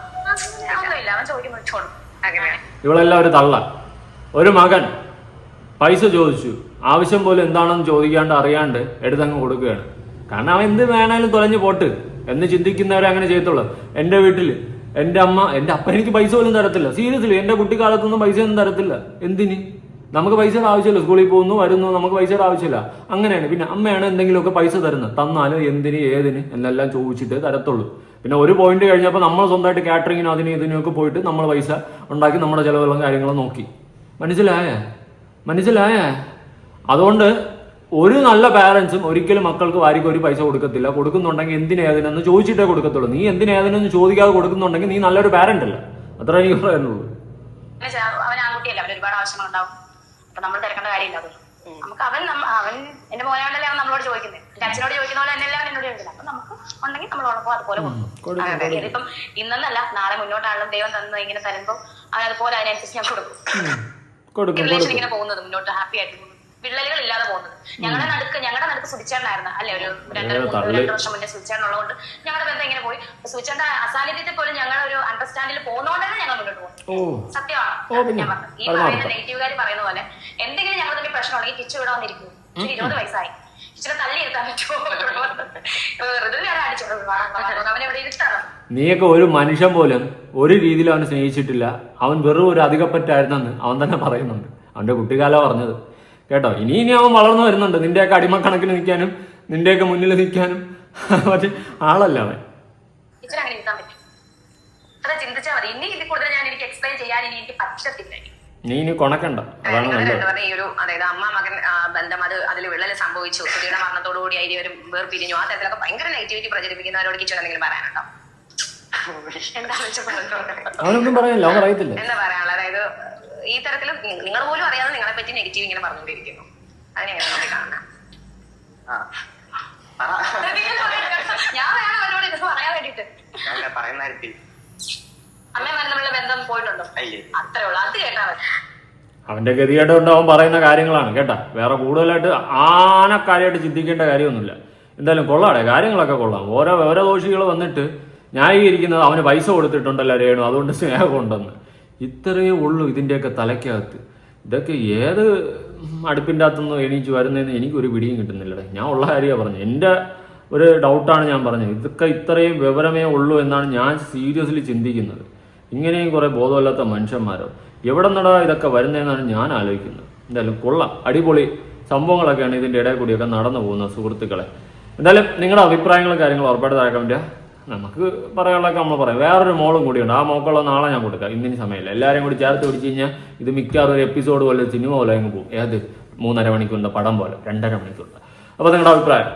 ഒന്നുമില്ല, അവൻ ചോദിക്കുമ്പോൾ ചോടും. അങ്ങനെ ഇവളെല്ലാം ഒരു തള്ള. ഒരു മകൻ പൈസ ചോദിച്ചു, ആവശ്യം പോലും എന്താണെന്ന് ചോദിക്കാണ്ട് അറിയാണ്ട് എടുത്തങ്ങ് കൊടുക്കുകയാണ്. കാരണം അവൻ എന്ത് വേണേലും തുലഞ്ഞു പോട്ട് എന്ന് ചിന്തിക്കുന്നവരെ അങ്ങനെ ചെയ്യത്തുള്ളൂ. എൻ്റെ വീട്ടിൽ എൻ്റെ അപ്പ എനിക്ക് പൈസ പോലും തരത്തില്ല. സീരിയസ്ലി എൻ്റെ കുട്ടിക്കാലത്തൊന്നും പൈസ ഒന്നും തരത്തില്ല. എന്തിന്? നമുക്ക് പൈസയുടെ ആവശ്യമില്ല. സ്കൂളിൽ പോകുന്നു, വരുന്നു, നമുക്ക് പൈസയുടെ ആവശ്യമില്ല. അങ്ങനെയാണ്. പിന്നെ അമ്മയാണ് എന്തെങ്കിലുമൊക്കെ പൈസ തരുന്നത്. തന്നാലും എന്തിന് ഏതിന് എന്നെല്ലാം ചോദിച്ചിട്ട് തരത്തുള്ളൂ. പിന്നെ ഒരു പോയിന്റ് കഴിഞ്ഞപ്പോൾ നമ്മൾ സ്വന്തമായിട്ട് കാറ്ററിങ്ങിനും അതിനും ഇതിനൊക്കെ പോയിട്ട് നമ്മൾ പൈസ ഉണ്ടാക്കി നമ്മുടെ ചിലവുകളും കാര്യങ്ങളും നോക്കി. മനസ്സിലായ അതുകൊണ്ട് ഒരു നല്ല പാരന്റ്സും ഒരിക്കലും മക്കൾക്ക് വാരിക്ക് ഒരു പൈസ കൊടുക്കത്തില്ല. കൊടുക്കുന്നുണ്ടെങ്കിൽ എന്തിനേതിനെന്ന് ചോദിച്ചിട്ടേ കൊടുക്കത്തുള്ളൂ. നീ എന്തിനേതിനെന്ന് ചോദിക്കാതെ കൊടുക്കുന്നുണ്ടെങ്കിൽ നീ നല്ലൊരു പാരന്റ് അല്ല. അത്ര എനിക്ക് പറയാനുള്ളൂ. അവൻ ആൺകുട്ടിയല്ല, അവന് ഒരുപാട് ആവശ്യങ്ങളുണ്ടാവും. അപ്പൊ നമ്മൾ തിരക്കേണ്ട കാര്യമില്ല. അത് നമുക്ക് അവൻ എന്റെ മോനാണല്ലേ അവൻ നമ്മളോട് ചോദിക്കുന്നത്. എന്റെ അച്ഛനോട് ചോദിക്കുന്ന പോലെ എന്നെല്ലാം എന്നോട് ചോദിക്കുന്നത്. അപ്പൊ നമുക്ക് ഉണ്ടെങ്കിൽ നമ്മളോടൊപ്പം അതുപോലെ കൊടുക്കും. ഇതിപ്പം ഇന്നല്ല, നാളെ മുന്നോട്ടാണെങ്കിലും ദൈവം തന്നു ഇങ്ങനെ തരുമ്പോൾ അവൻ അതുപോലെ അതിനനുസരിച്ച് ഞാൻ കൊടുക്കും. റിലേഷൻ ഇങ്ങനെ പോകുന്നത് മുന്നോട്ട് ഹാപ്പി ആയിട്ട് പോകുന്നത്, വിള്ളലുകൾ ഇല്ലാതെ പോകുന്നത്. ഞങ്ങളുടെ നടുക്ക് സുധിച്ചേട്ടനായിരുന്നു അല്ലെ, ഒരു 2 വർഷം മുന്നേ സുധിച്ചേട്ടനുള്ളതുകൊണ്ട് ഞങ്ങളുടെ ബന്ധം ഇങ്ങനെ പോയി. സുധിച്ചേട്ടന്റെ അസാന്നിധ്യത്തിൽ പോലും ഞങ്ങൾ ഒരു അണ്ടർസ്റ്റാൻഡിൽ പോകുന്നതുകൊണ്ടാണ് ഞങ്ങൾ മുന്നോട്ട് പോകും. സത്യമാണ് ഞാൻ പറഞ്ഞത്. ഈ പറയുന്ന നെഗറ്റീവുകാർ പറയുന്ന പോലെ എന്തെങ്കിലും ഞങ്ങൾ തമ്മിൽ പ്രശ്നം ഉണ്ടെങ്കിൽ കിച്ചു ഇവിടെ വന്നിരിക്കുന്നു. 20 വയസ്സായി, കിച്ചിനെ തല്ലി ഇരുത്താൻ പറ്റുമോ? അവനെ എവിടെ ഇരുത്താറോ? നീയൊക്കെ ഒരു മനുഷ്യൻ പോലും ഒരു രീതിയിൽ അവനെ സ്നേഹിച്ചിട്ടില്ല. അവൻ വെറും ഒരു അധികപ്പറ്റായിരുന്നെന്ന് അവൻ തന്നെ പറയുന്നുണ്ട്. അവന്റെ കുട്ടിക്കാലം പറഞ്ഞത്. കേട്ടോ. ഇനി അവൻ വളർന്നു വരുന്നുണ്ട്, നിന്റെയൊക്കെ അടിമക്കണക്കിന് നിൽക്കാനും നിന്റെയൊക്കെ മുന്നിൽ നിൽക്കാനും പക്ഷെ ആളല്ല അവൻ. ടീച്ചർ അങ്ങനെ ഇരുത്താൻ പറ്റും, അത് ചിന്തിച്ചാൽ മതി. ഇനി ഇതിൽ കൂടുതൽ ഞാൻ എനിക്ക് എക്സ്പ്ലെയിൻ ചെയ്യാൻ ഇനി എനിക്ക് പറ്റത്തില്ല. നീ ഇനി കൊണക്കണ്ട, അതാണ് നല്ലത്. ഈ ഒരു അതായത് അമ്മ മകൻ ബന്ധം അതിൽ വിള്ളൽ സംഭവിച്ചു, സുധിയുടെ മരണത്തോടുകൂടി അതിന് വേർപിരിഞ്ഞു, ആ തരത്തിലൊക്കെ ഭയങ്കര നെഗറ്റിവിറ്റി പ്രചരിപ്പിക്കുന്നവരോട് കിച്ചു എന്തെങ്കിലും പറയാനുണ്ടോ? അവനൊന്നും പറയാനില്ല, അവൻ അറിയത്തില്ല എന്താ പറയാനുള്ള. അതായത് ഈ തരത്തിൽ നിങ്ങൾ പോലും അറിയാതെ നിങ്ങളെ പറ്റി നെഗറ്റീവ് ഇങ്ങനെ പറഞ്ഞുകൊണ്ടിരിക്കുന്നു, അതിനെങ്ങനെ കാണാം? ഞാൻ വേണം അവരോട് ഇത് പറയാൻ വേണ്ടിട്ട്. അമ്മയും തമ്മിലുള്ള ബന്ധം പോയിട്ടുണ്ടോ? അത്രേ ഉള്ളൂ, അത് കേട്ടാ മതി. അവന്റെ ഗതികേട് കൊണ്ട് അവൻ പറയുന്ന കാര്യങ്ങളാണ് കേട്ടാ, വേറെ കൂടുതലായിട്ട് ആനക്കാര്യമായിട്ട് ചിന്തിക്കേണ്ട കാര്യമൊന്നുമില്ല. എന്തായാലും കൊള്ളാടെ, കാര്യങ്ങളൊക്കെ കൊള്ളാം. ഓരോ ദോഷികൾ വന്നിട്ട് ന്യായീകരിക്കുന്നത് അവന് പൈസ കൊടുത്തിട്ടുണ്ടല്ലോ രേണു, അതുകൊണ്ട് സ്നേഹം ഉണ്ടെന്ന്. ഇത്രയേ ഉള്ളൂ ഇതിന്റെയൊക്കെ തലയ്ക്കകത്ത്. ഇതൊക്കെ ഏത് അടുപ്പിൻ്റെ അകത്തുനിന്ന് എണീച്ച് വരുന്നതെന്ന് എനിക്കൊരു പിടിയും കിട്ടുന്നില്ലടേ. ഞാൻ ഉള്ള കാര്യമാണ് പറഞ്ഞത്, എൻ്റെ ഒരു ഡൗട്ടാണ് ഞാൻ പറഞ്ഞത്. ഇതൊക്കെ ഇത്രയും വിവരമേ ഉള്ളൂ എന്നാണ് ഞാൻ സീരിയസ്ലി ചിന്തിക്കുന്നത്. ഇങ്ങനെയും കുറെ ബോധമില്ലാത്ത മനുഷ്യന്മാരോ എവിടെ നിന്നടാ ഇതൊക്കെ വരുന്നതെന്നാണ് ഞാൻ ആലോചിക്കുന്നത്. എന്തായാലും കൊള്ളാം, അടിപൊളി സംഭവങ്ങളൊക്കെയാണ് ഇതിൻ്റെ ഇടയിൽ കൂടിയൊക്കെ നടന്നു പോകുന്നത് സുഹൃത്തുക്കളെ. എന്തായാലും നിങ്ങളുടെ അഭിപ്രായങ്ങളും കാര്യങ്ങളും ഉറപ്പായിട്ട് താഴെ നമുക്ക് പറയാനുള്ളതൊക്കെ നമ്മൾ പറയാം. വേറൊരു മോളും കൂടിയുണ്ട്, ആ മോക്കുള്ള നാളെ ഞാൻ കൊടുക്കാം, ഇന്നിന് സമയമില്ല. എല്ലാവരും കൂടി ചേർത്ത് പിടിച്ച് കഴിഞ്ഞാൽ ഇത് മിക്കവാറും ഒരു എപ്പിസോഡ് പോലെ സിനിമ പോലെ അങ്ങ് പോകും. ഏത് 3.5 മണിക്കൂറിൻ്റെ പടം പോലെ 2.5 മണിക്കൂറിൻ്റെ. അപ്പോൾ നിങ്ങളുടെ അഭിപ്രായം